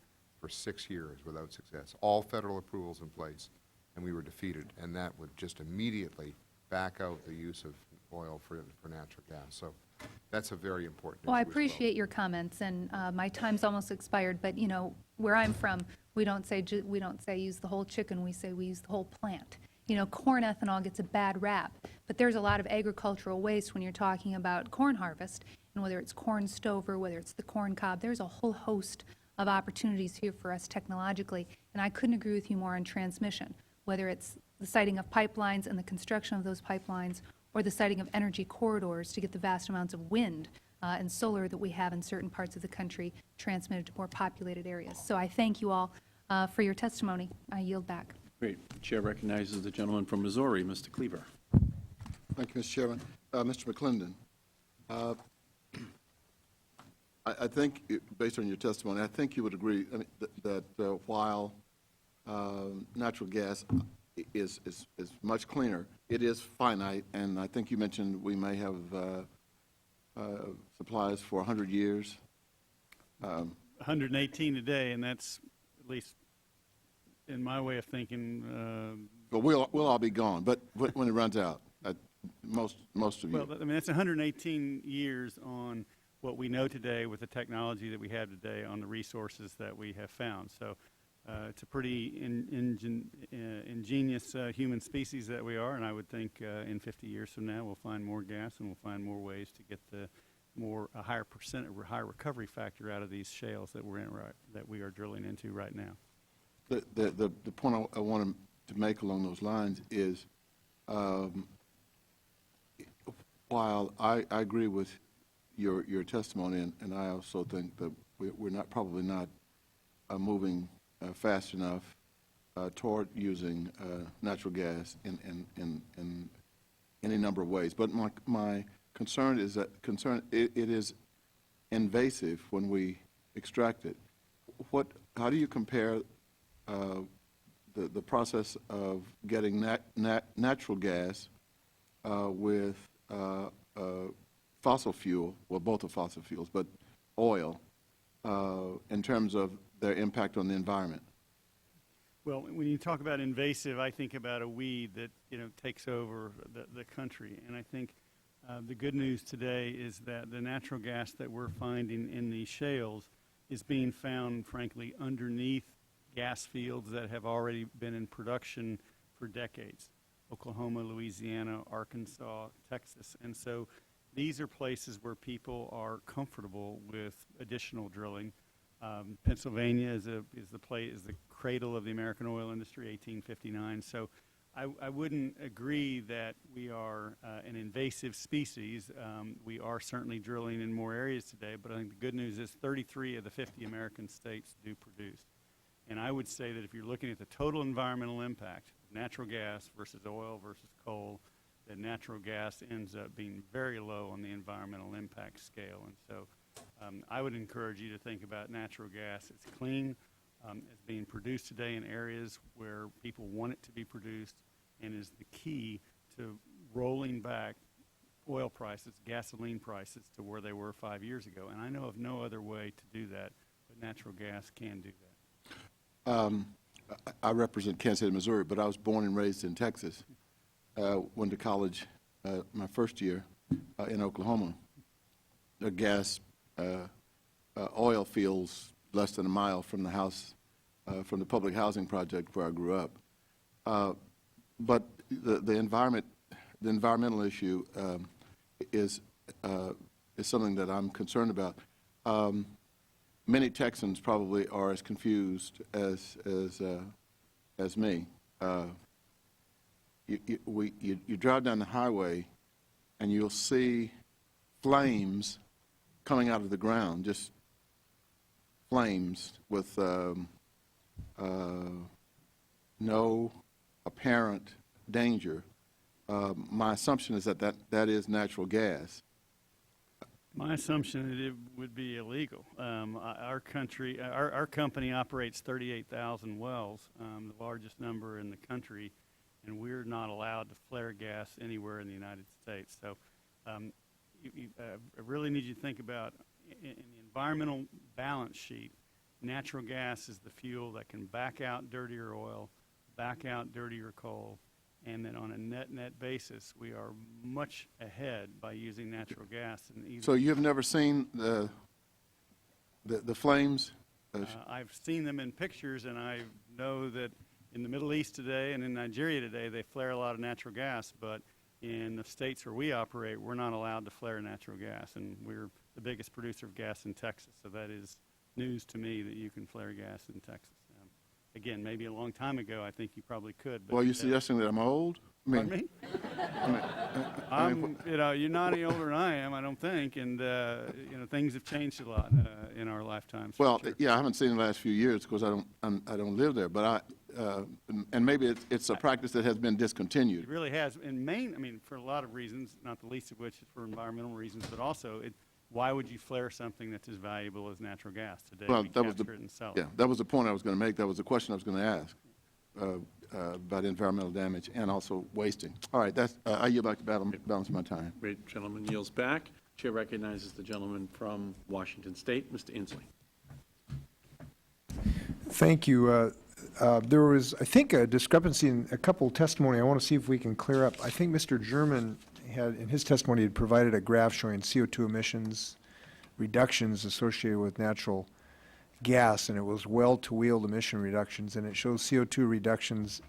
for 6 years without success. All federal approvals in place, and we were defeated, and that would just immediately back out the use of oil for natural gas. So that's a very important issue. Well, I appreciate your comments, and my time's almost expired, but, you know, where I'm from, we don't say use the whole chicken, we say we use the whole plant. You know, corn ethanol gets a bad rap, but there's a lot of agricultural waste when you're talking about corn harvest, and whether it's corn stover, whether it's the corn cob, there's a whole host of opportunities here for us technologically, and I couldn't agree with you more on transmission, whether it's the siting of pipelines and the construction of those pipelines, or the siting of energy corridors to get the vast amounts of wind and solar that we have in certain parts of the country transmitted to more populated areas. So I thank you all for your testimony. I yield back. Great. The chair recognizes the gentleman from Missouri, Mr. Cleaver. Thank you, Mr. Chairman. Mr. McClendon, I think, based on your testimony, I think you would agree that while natural gas is much cleaner, it is finite, and I think you mentioned we may have supplies for 100 years. 118 today, and that's, at least in my way of thinking. But we'll all be gone. But when it runs out, most of you. Well, I mean, that's 118 years on what we know today with the technology that we have today on the resources that we have found. So it's a pretty ingenious human species that we are, and I would think in 50 years from now we'll find more gas and we'll find more ways to get a higher higher recovery factor out of these shales that we are drilling into right now. The point I wanted to make along those lines is, while I agree with your testimony, and I also think that we're probably not moving fast enough toward using natural gas in any number of ways. But my concern is that it is invasive when we extract it. How do you compare the process of getting natural gas with fossil fuel, well, both are fossil fuels, but oil, in terms of their impact on the environment? Well, when you talk about invasive, I think about a weed that, takes over the country. And I think the good news today is that the natural gas that we're finding in these shales is being found, frankly, underneath gas fields that have already been in production for decades: Oklahoma, Louisiana, Arkansas, Texas. And so these are places where people are comfortable with additional drilling. Pennsylvania is the cradle of the American oil industry, 1859. So I wouldn't agree that we are an invasive species. We are certainly drilling in more areas today, but I think the good news is 33 of the 50 American states do produce. And I would say that if you're looking at the total environmental impact, natural gas versus oil versus coal, that natural gas ends up being very low on the environmental impact scale. And so I would encourage you to think about natural gas. It's clean. It's being produced today in areas where people want it to be produced, and is the key to rolling back oil prices, gasoline prices, to where they were 5 years ago. And I know of no other way to do that, but natural gas can do that. I represent Kansas City, Missouri, but I was born and raised in Texas. Went to college my first year in Oklahoma. The gas, oil fields less than a mile from the house, from the public housing project where I grew up. But the environmental issue is something that I'm concerned about. Many Texans probably are as confused as me. You drive down the highway and you'll see flames coming out of the ground, just flames with no apparent danger. My assumption is that is natural gas. My assumption is it would be illegal. Our company operates 38,000 wells, the largest number in the country, and we're not allowed to flare gas anywhere in the United States. So I really need you to think about, in the environmental balance sheet, natural gas is the fuel that can back out dirtier oil, back out dirtier coal, and then on a net basis, we are much ahead by using natural gas. So you have never seen the flames? I've seen them in pictures, and I know that in the Middle East today and in Nigeria today, they flare a lot of natural gas, but in the states where we operate, we're not allowed to flare natural gas, and we're the biggest producer of gas in Texas, so that is news to me that you can flare gas in Texas. Again, maybe a long time ago, I think you probably could. But well, you're suggesting that I'm old? Pardon me? You're not any older than I am, I don't think, and things have changed a lot in our lifetimes. Well, sure. yeah, I haven't seen it in the last few years because I don't live there, but and maybe it's a practice that has been discontinued. It really has. In Maine, for a lot of reasons, not the least of which is for environmental reasons, but also why would you flare something that's as valuable as natural gas today? Well, we that was capture it and sell it. yeah, that was the point I was going to make. That was the question I was going to ask about environmental damage and also wasting. All right, I yield back to balance my time. Great. Gentleman yields back. Chair recognizes the gentleman from Washington State, Mr. Inslee. Thank you. There was, I think, a discrepancy in a couple testimony I want to see if we can clear up. I think Mr. German had, in his testimony, had provided a graph showing CO2 emissions reductions associated with natural gas, and it was well-to-wheeled emission reductions, and it shows CO2 reductions,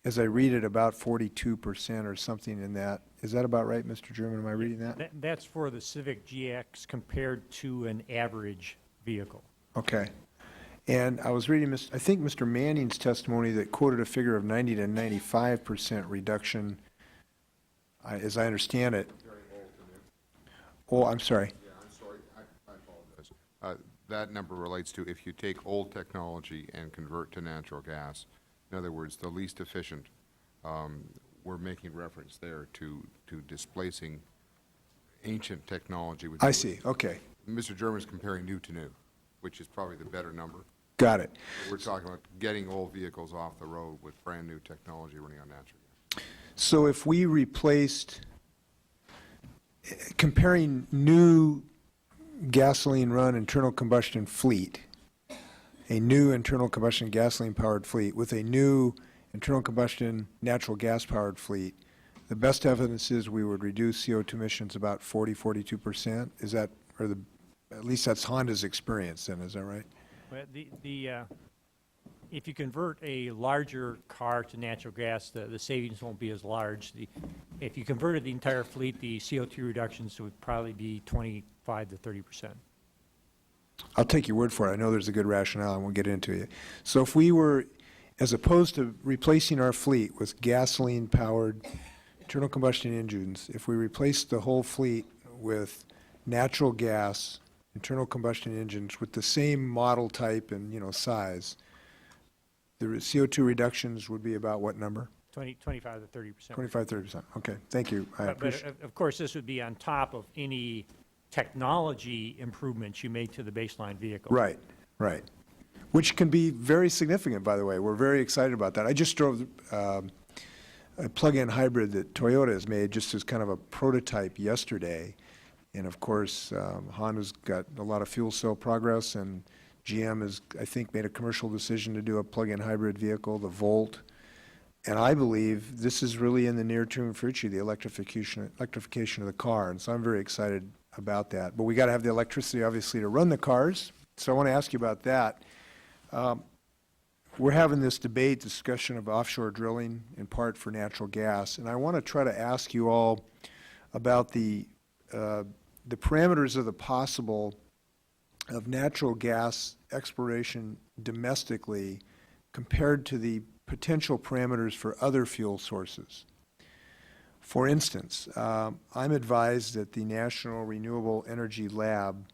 as I read it, about 42% or something in that. Is that about right, Mr. German? Am I reading that? That's for the Civic GX compared to an average vehicle. Okay. And I was reading, I think, Mr. Manning's testimony that quoted a figure of 90 to 95% reduction, as I understand it. Oh, I'm sorry. Yeah, I'm sorry. I apologize. That number relates to if you take old technology and convert to natural gas. In other words, the least efficient. We're making reference there to displacing ancient technology. I see. Okay. Mr. German's comparing new to new, which is probably the better number. Got it. We're talking about getting old vehicles off the road with brand new technology running on natural gas. So if we replaced, comparing new gasoline-run internal combustion fleet, a new internal combustion gasoline-powered fleet with a new internal combustion natural gas-powered fleet, the best evidence is we would reduce CO2 emissions about 42%. Is that, or at least that's Honda's experience then, is that right? Well, if you convert a larger car to natural gas, the savings won't be as large. If you converted the entire fleet, the CO2 reductions would probably be 25 to 30%. I'll take your word for it. I know there's a good rationale, and we'll get into it. So if we were, as opposed to replacing our fleet with gasoline-powered internal combustion engines, if we replaced the whole fleet with natural gas internal combustion engines with the same model type and, size, the CO2 reductions would be about what number? 25 to 30%. 25, 30%. Okay, thank you. I appreciate. But of course, this would be on top of any technology improvements you made to the baseline vehicle. Right, right. Which can be very significant, by the way. We're very excited about that. I just drove a plug-in hybrid that Toyota has made just as kind of a prototype yesterday. And of course, Honda's got a lot of fuel cell progress, and GM has, I think, made a commercial decision to do a plug-in hybrid vehicle, the Volt. And I believe this is really in the near-term future, the electrification of the car. And so I'm very excited about that. But we got to have the electricity, obviously, to run the cars. So I want to ask you about that. We're having this discussion of offshore drilling, in part for natural gas. And I want to try to ask you all about the parameters of the possible of natural gas exploration domestically compared to the potential parameters for other fuel sources. For instance, I'm advised that the National Renewable Energy Lab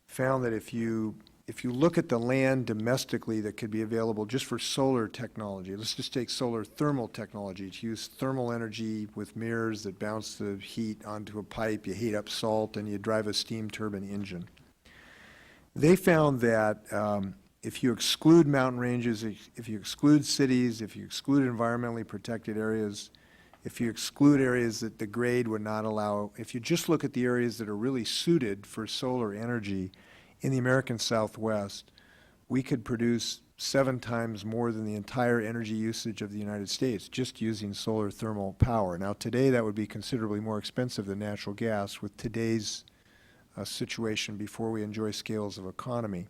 found that if you look at the land domestically that could be available just for solar technology, let's just take solar thermal technology, to use thermal energy with mirrors that bounce the heat onto a pipe, you heat up salt, and you drive a steam turbine engine. They found that if you exclude mountain ranges, if you exclude cities, if you exclude environmentally protected areas, if you exclude areas that the grade would not allow, if you just look at the areas that are really suited for solar energy in the American Southwest, we could produce 7 times more than the entire energy usage of the United States just using solar thermal power. Now, today that would be considerably more expensive than natural gas with today's situation before we enjoy scales of economy.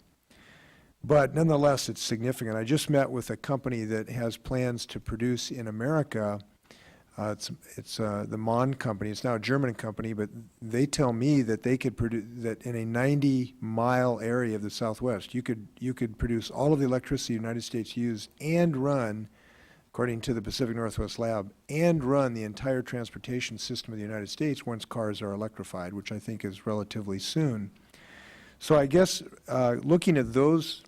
But nonetheless, it's significant. I just met with a company that has plans to produce in America. It's the Mon company. It's now a German company, but they tell me that they could produce that in a 90-mile area of the Southwest. You could produce all of the electricity the United States use and run, according to the Pacific Northwest Lab, and run the entire transportation system of the United States once cars are electrified, which I think is relatively soon. So I guess looking at those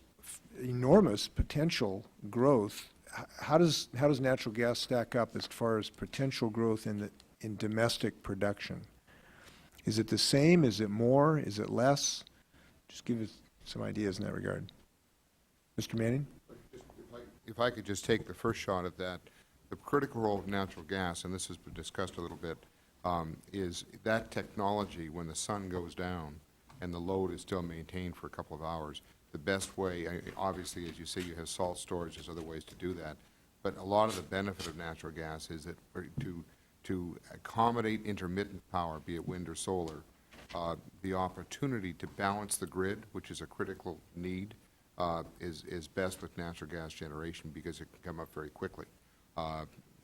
enormous potential growth, how does natural gas stack up as far as potential growth in domestic production? Is it the same? Is it more? Is it less? Just give us some ideas in that regard. Mr. Manning? If I could just take the first shot at that, the critical role of natural gas, and this has been discussed a little bit, is that technology, when the sun goes down and the load is still maintained for a couple of hours, the best way, obviously, as you say, you have salt storage, there's other ways to do that, but a lot of the benefit of natural gas is that to accommodate intermittent power, be it wind or solar, the opportunity to balance the grid, which is a critical need, is best with natural gas generation because it can come up very quickly.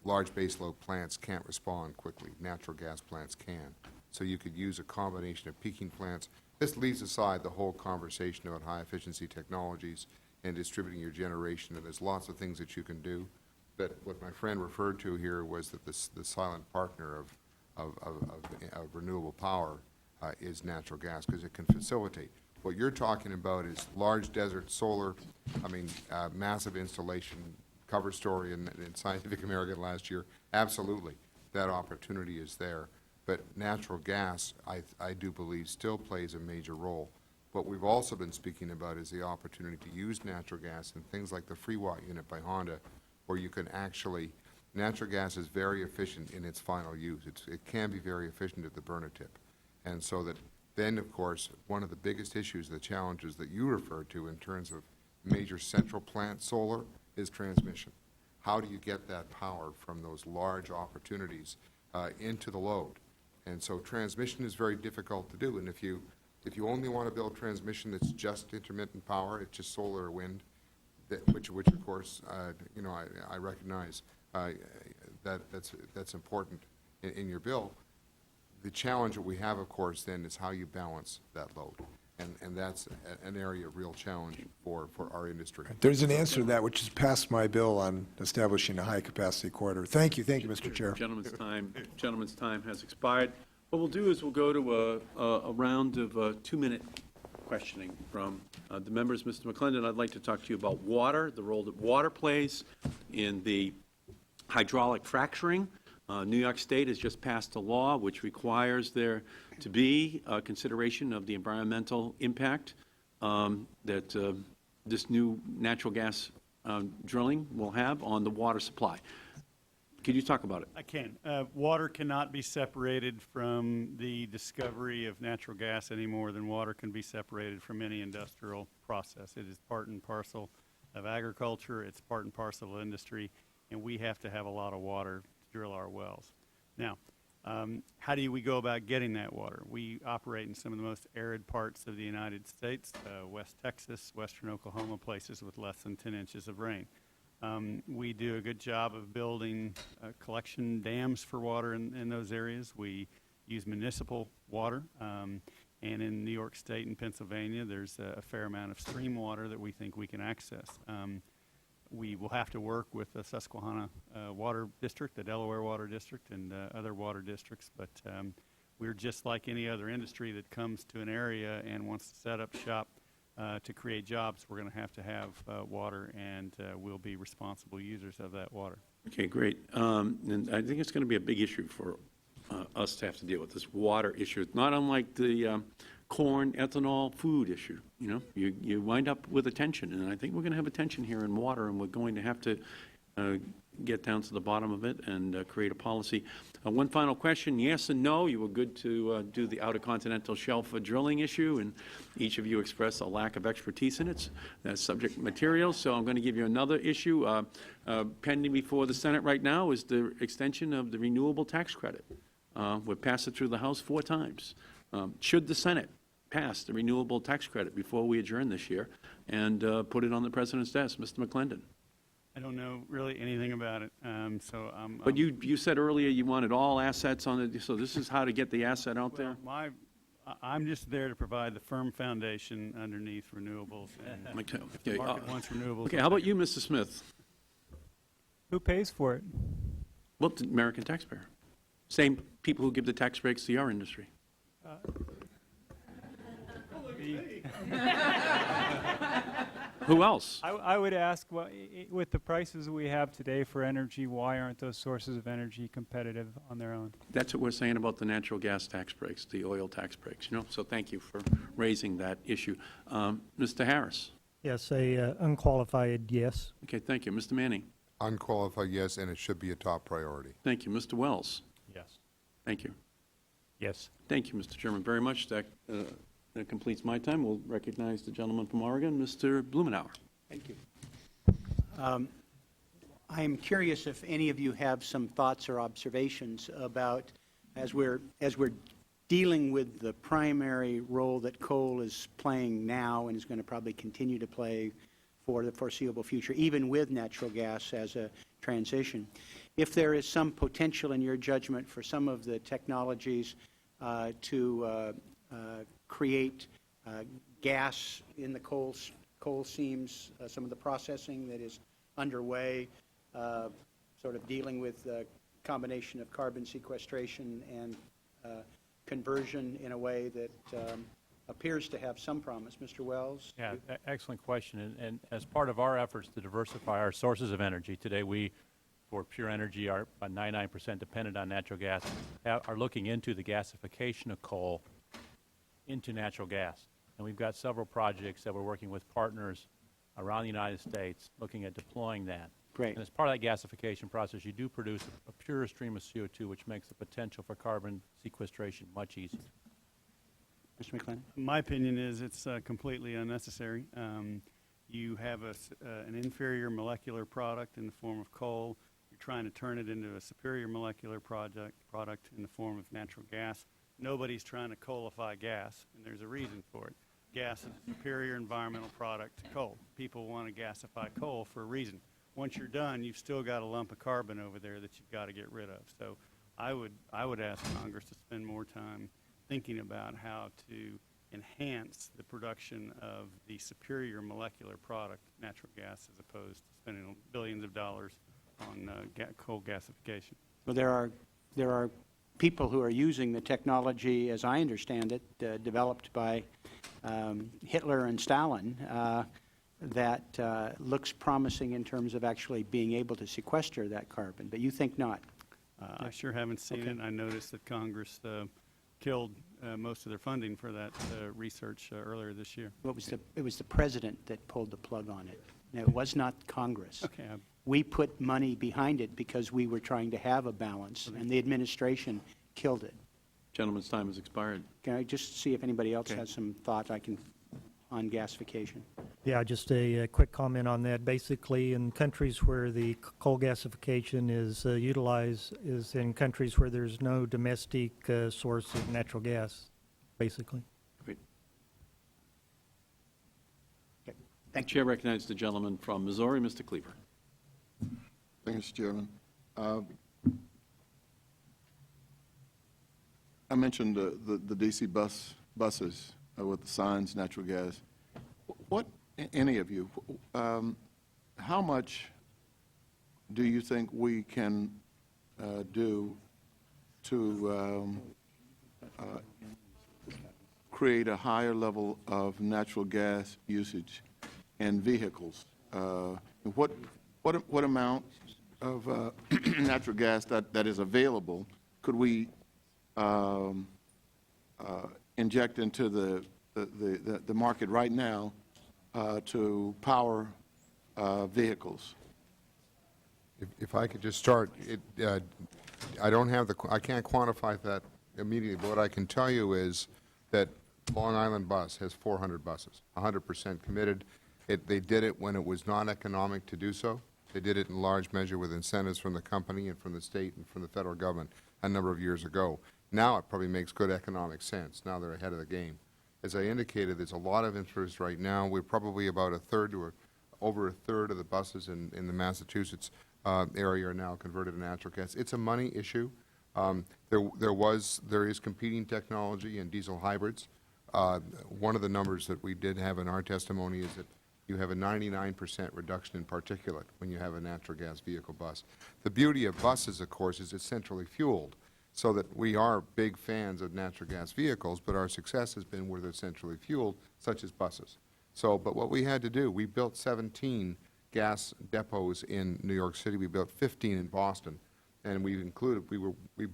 Large baseload plants can't respond quickly. Natural gas plants can. So you could use a combination of peaking plants. This leaves aside the whole conversation about high-efficiency technologies and distributing your generation, and there's lots of things that you can do. But what my friend referred to here was that the silent partner of renewable power is natural gas, because it can facilitate. What you're talking about is large desert solar, massive installation, cover story in Scientific American last year. Absolutely, that opportunity is there. But natural gas, I do believe, still plays a major role. What we've also been speaking about is the opportunity to use natural gas in things like the Free-Watt unit by Honda, where you can actually, natural gas is very efficient in its final use. It can be very efficient at the burner tip. And so that then, of course, one of the biggest issues, the challenges that you referred to in terms of major central plant solar is transmission. How do you get that power from those large opportunities into the load? And so transmission is very difficult to do. And if you only want to build transmission that's just intermittent power, it's just solar or wind, which of course, you know, I recognize that's important in your bill. The challenge that we have, of course, then is how you balance that load. And that's an area of real challenge for our industry. There's an answer to that, which is passed my bill on establishing a high-capacity corridor. Thank you, Mr. Chair. Gentleman's time has expired. What we'll do is we'll go to a round of 2-minute questioning from the members. Mr. McClendon, I'd like to talk to you about water, the role that water plays in the hydraulic fracturing. New York State has just passed a law which requires there to be consideration of the environmental impact that this new natural gas drilling will have on the water supply. Could you talk about it? I can. Water cannot be separated from the discovery of natural gas any more than water can be separated from any industrial process. It is part and parcel of agriculture. It's part and parcel of industry, and we have to have a lot of water to drill our wells. Now, how do we go about getting that water? We operate in some of the most arid parts of the United States, West Texas, western Oklahoma, places with less than 10 inches of rain. We do a good job of building collection dams for water in those areas. We use municipal water, and in New York State and Pennsylvania, there's a fair amount of stream water that we think we can access. We will have to work with the Susquehanna Water District, the Delaware Water District, and other water districts, but we're just like any other industry that comes to an area and wants to set up shop to create jobs. We're going to have water, and we'll be responsible users of that water. Okay, great. And I think it's going to be a big issue for us to have to deal with, this water issue. It's not unlike the corn, ethanol, food issue. You know, you wind up with a tension, and I think we're going to have a tension here in water, and we're going to have to get down to the bottom of it and create a policy. One final question, yes and no. You were good to do the Outer Continental Shelf drilling issue, and each of you expressed a lack of expertise in it. That's subject material, so I'm going to give you another issue. Pending before the Senate right now is the extension of the renewable tax credit. We've passed it through the House 4 times. Should the Senate pass the renewable tax credit before we adjourn this year and put it on the President's desk? Mr. McClendon. I don't know really anything about it, But you said earlier you wanted all assets on it, so this is how to get the asset out there? I'm just there to provide the firm foundation underneath renewables. And Okay. if the market wants renewables. Okay, how about you, Mr. Smith? Who pays for it? Well, the American taxpayer. Same people who give the tax breaks to our industry. Who else? I would ask, well, with the prices we have today for energy, why aren't those sources of energy competitive on their own? That's what we're saying about the natural gas tax breaks, the oil tax breaks, you know, so thank you for raising that issue. Mr. Harris? Yes, a unqualified yes. Okay, thank you. Mr. Manning? Unqualified yes, and it should be a top priority. Thank you. Mr. Wells? Yes. Thank you. Yes. Thank you, Mr. Chairman, very much. That completes my time. We'll recognize the gentleman from Oregon, Mr. Blumenauer. Thank you. I am curious if any of you have some thoughts or observations about, as we're dealing with the primary role that coal is playing now and is going to probably continue to play for the foreseeable future, even with natural gas as a transition. If there is some potential in your judgment for some of the technologies to create gas in the coal seams, some of the processing that is underway, sort of dealing with the combination of carbon sequestration and conversion in a way that appears to have some promise. Mr. Wells? Yeah, excellent question. And as part of our efforts to diversify our sources of energy, today we, for pure energy, are about 99% dependent on natural gas, are looking into the gasification of coal into natural gas. And we've got several projects that we're working with partners around the United States looking at deploying that. Great. And as part of that gasification process, you do produce a pure stream of CO2, which makes the potential for carbon sequestration much easier. Mr. McClendon? My opinion is it's completely unnecessary. You have an inferior molecular product in the form of coal. You're trying to turn it into a superior molecular product in the form of natural gas. Nobody's trying to coalify gas, and there's a reason for it. gas is a superior environmental product to coal. People want to gasify coal for a reason. Once you're done, you've still got a lump of carbon over there that you've got to get rid of. So I would ask Congress to spend more time thinking about how to enhance the production of the superior molecular product, natural gas, as opposed to spending billions of dollars on coal gasification. Well, there are people who are using the technology, as I understand it, developed by Hitler and Stalin, that looks promising in terms of actually being able to sequester that carbon, but you think not? I sure haven't seen it. I noticed that Congress killed most of their funding for that research earlier this year. Well, it was the president that pulled the plug on it. No, it was not Congress. Okay. We put money behind it because we were trying to have a balance, and the administration killed it. Gentleman's time has expired. Can I just see if anybody else has some thought on gasification? Yeah, just a quick comment on that. Basically, in countries where the coal gasification is utilized is in countries where there's no domestic source of natural gas, basically. Great. Okay. The Chair recognizes the gentleman from Missouri, Mr. Cleaver. Thank you, Mr. Chairman. I mentioned the DC buses with the signs, natural gas. What, any of you, how much do you think we can do to create a higher level of natural gas usage in vehicles? What amount of natural gas that is available could we inject into the market right now to power vehicles? If I could just start, I don't have I can't quantify that immediately, but what I can tell you is that Long Island Bus has 400 buses, 100% committed. They did it when it was non-economic to do so. They did it in large measure with incentives from the company and from the state and from the federal government a number of years ago. Now it probably makes good economic sense. Now they're ahead of the game. As I indicated, there's a lot of interest right now. We're probably about a third to over a third of the buses in the Massachusetts area are now converted to natural gas. It's a money issue. There is competing technology in diesel hybrids. One of the numbers that we did have in our testimony is that you have a 99% reduction in particulate when you have a natural gas vehicle bus. The beauty of buses, of course, is it's centrally fueled, so that we are big fans of natural gas vehicles, but our success has been where they're centrally fueled, such as buses. But what we had to do, we built 17 gas depots in New York City. We built 15 in Boston, and we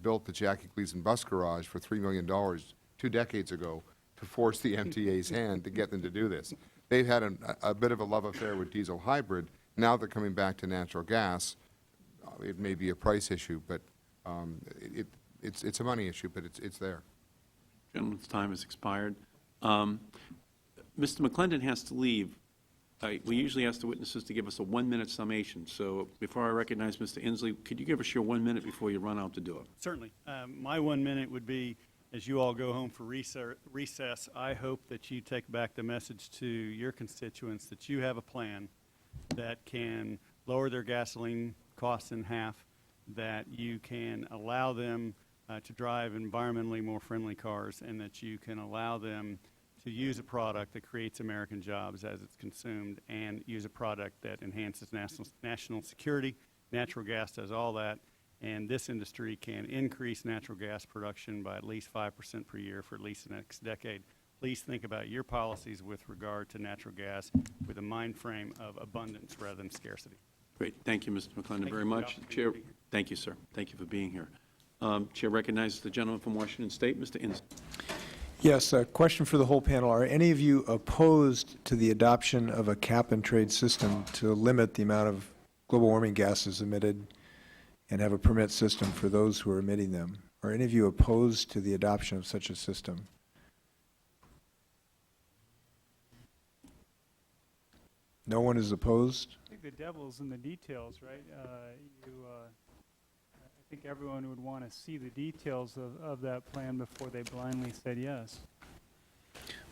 built the Jackie Gleason Bus Garage for $3 million 2 decades ago to force the MTA's hand to get them to do this. They've had a bit of a love affair with diesel hybrid. Now they're coming back to natural gas. It may be a price issue, but it's a money issue, but it's there. Gentleman's time has expired. Mr. McClendon has to leave. We usually ask the witnesses to give us a 1-minute summation. So before I recognize Mr. Inslee, could you give us your 1 minute before you run out to do it? Certainly. My 1 minute would be, as you all go home for recess, I hope that you take back the message to your constituents that you have a plan that can lower their gasoline costs in half, that you can allow them to drive environmentally more friendly cars, and that you can allow them to use a product that creates American jobs as it's consumed, and use a product that enhances national security. Natural gas does all that. And this industry can increase natural gas production by at least 5% per year for at least the next decade. Please think about your policies with regard to natural gas with a mind frame of abundance rather than scarcity. Great. Thank you, Mr. McClendon, very much. Chair, thank you, sir. Thank you for being here. Chair recognizes the gentleman from Washington State, Mr. Inslee. Yes, a question for the whole panel. Are any of you opposed to the adoption of a cap-and-trade system to limit the amount of global warming gases emitted and have a permit system for those who are emitting them? Are any of you opposed to the adoption of such a system? No one is opposed? I think the devil's in the details, right? I think everyone would want to see the details of that plan before they blindly said yes.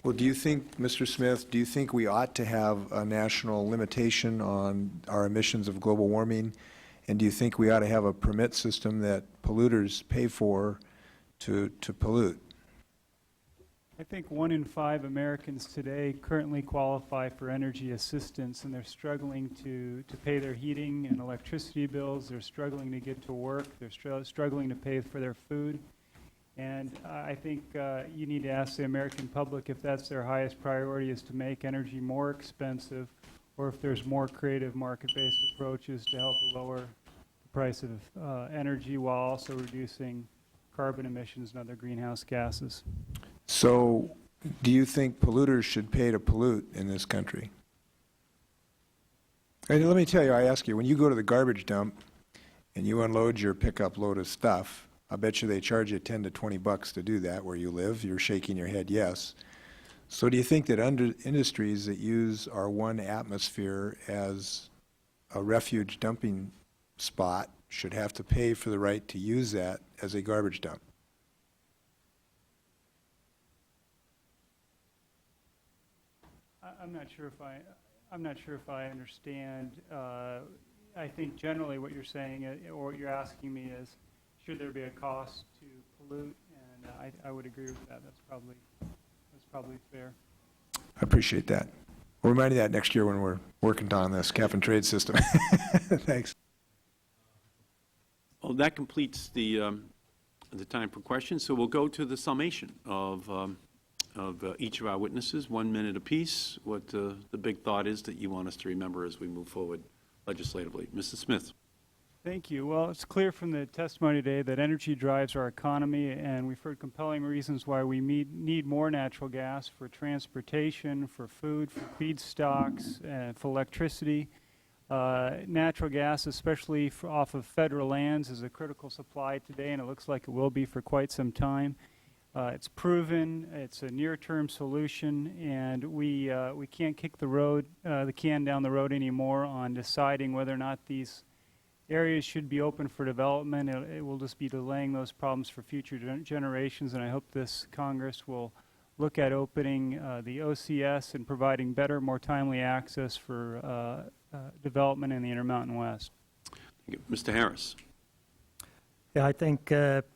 Well, do you think, Mr. Smith, do you think we ought to have a national limitation on our emissions of global warming? And do you think we ought to have a permit system that polluters pay for to pollute? I think 1 in 5 Americans today currently qualify for energy assistance, and they're struggling to pay their heating and electricity bills. They're struggling to get to work. They're struggling to pay for their food. And I think you need to ask the American public if that's their highest priority, is to make energy more expensive, or if there's more creative market-based approaches to help lower the price of energy while also reducing carbon emissions and other greenhouse gases. So do you think polluters should pay to pollute in this country? And let me tell you, I ask you, when you go to the garbage dump and you unload your pickup load of stuff, I bet you they charge you 10 to 20 bucks to do that where you live. You're shaking your head yes. So do you think that industries that use our one atmosphere as a refuge dumping spot should have to pay for the right to use that as a garbage dump? I'm not sure if I understand. I think generally what you're saying, or what you're asking me, is should there be a cost to pollute? And I would agree with that. That's probably fair. I appreciate that. We'll remind you that next year when we're working on this cap and trade system. Thanks. Well, that completes the time for questions. So we'll go to the summation of each of our witnesses, 1 minute apiece, what the big thought is that you want us to remember as we move forward legislatively. Mrs. Smith. Thank you. Well, it's clear from the testimony today that energy drives our economy, and we've heard compelling reasons why we need more natural gas for transportation, for food, for feedstocks, and for electricity. Natural gas, especially off of federal lands, is a critical supply today, and it looks like it will be for quite some time. It's proven, it's a near-term solution, and we can't kick the can down the road anymore on deciding whether or not these areas should be open for development. It will just be delaying those problems for future generations, and I hope this Congress will look at opening the OCS and providing better, more timely access for development in the Intermountain West. Mr. Harris. Yeah, I think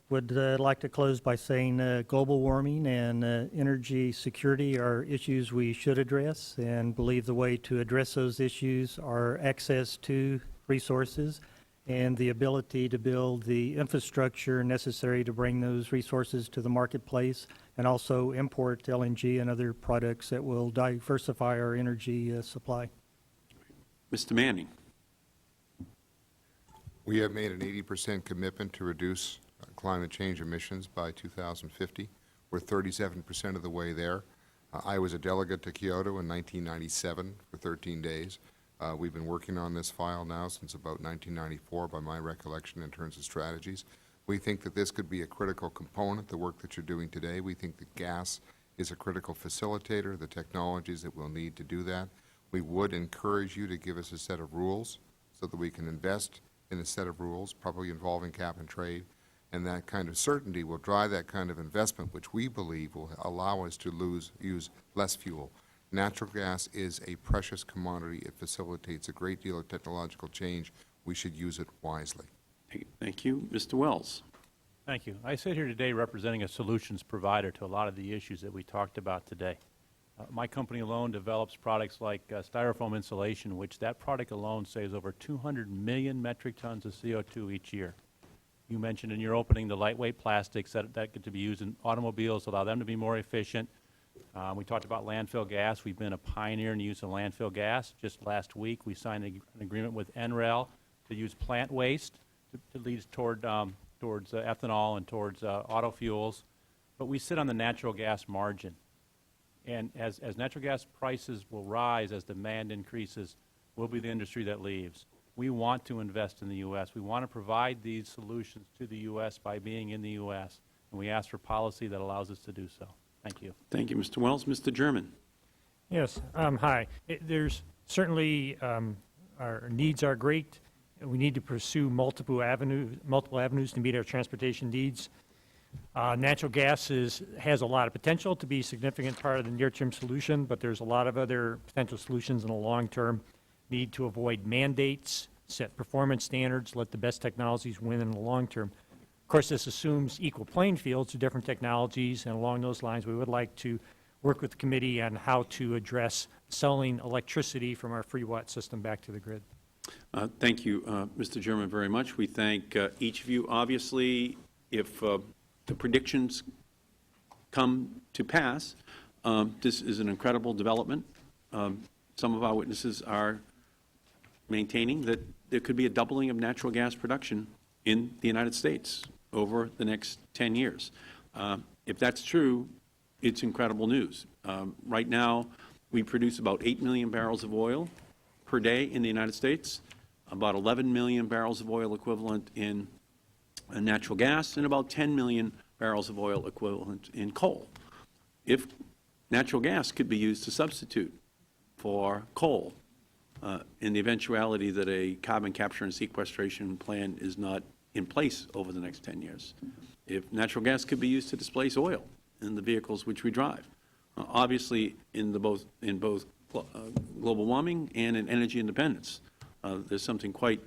would like to close by saying global warming and energy security are issues we should address, and believe the way to address those issues are access to resources and the ability to build the infrastructure necessary to bring those resources to the marketplace, and also import LNG and other products that will diversify our energy supply. Mr. Manning. We have made an 80% commitment to reduce climate change emissions by 2050. We're 37% of the way there. I was a delegate to Kyoto in 1997 for 13 days. We've been working on this file now since about 1994, by my recollection, in terms of strategies. We think that this could be a critical component, the work that you're doing today. We think that gas is a critical facilitator, the technologies that we'll need to do that. We would encourage you to give us a set of rules so that we can invest in a set of rules, probably involving cap and trade, and that kind of certainty will drive that kind of investment, which we believe will allow us to use less fuel. Natural gas is a precious commodity. It facilitates a great deal of technological change. We should use it wisely. Thank you. Mr. Wells. Thank you. I sit here today representing a solutions provider to a lot of the issues that we talked about today. My company alone develops products like styrofoam insulation, which that product alone saves over 200 million metric tons of CO2 each year. You mentioned in your opening the lightweight plastics that get to be used in automobiles, allow them to be more efficient. We talked about landfill gas. We've been a pioneer in the use of landfill gas. Just last week, we signed an agreement with NREL to use plant waste to lead towards ethanol and towards auto fuels. But we sit on the natural gas margin. And as natural gas prices will rise, as demand increases, we'll be the industry that leaves. We want to invest in the U.S. We want to provide these solutions to the U.S. by being in the U.S., and we ask for policy that allows us to do so. Thank you. Thank you, Mr. Wells. Mr. German. Yes, hi. There's certainly, our needs are great. We need to pursue multiple avenues to meet our transportation needs. Natural gas has a lot of potential to be a significant part of the near-term solution, but there's a lot of other potential solutions in the long term. Need to avoid mandates, set performance standards, let the best technologies win in the long term. Of course, this assumes equal playing fields to different technologies, and along those lines, we would like to work with the committee on how to address selling electricity from our free watt system back to the grid. Thank you, Mr. German, very much. We thank each of you. Obviously, if the predictions come to pass, this is an incredible development. Some of our witnesses are maintaining that there could be a doubling of natural gas production in the United States over the next 10 years. If that's true, it's incredible news. Right now, we produce about 8 million barrels of oil per day in the United States, about 11 million barrels of oil equivalent in natural gas, and about 10 million barrels of oil equivalent in coal. If natural gas could be used to substitute for coal, in the eventuality that a carbon capture and sequestration plan is not in place over the next 10 years, if natural gas could be used to displace oil in the vehicles which we drive, obviously in both global warming and in energy independence, there's something quite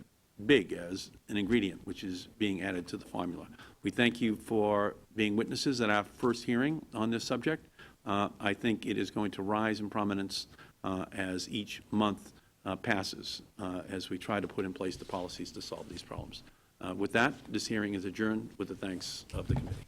big as an ingredient which is being added to the formula. We thank you for being witnesses at our first hearing on this subject. I think it is going to rise in prominence as each month passes, as we try to put in place the policies to solve these problems. With that, this hearing is adjourned with the thanks of the committee.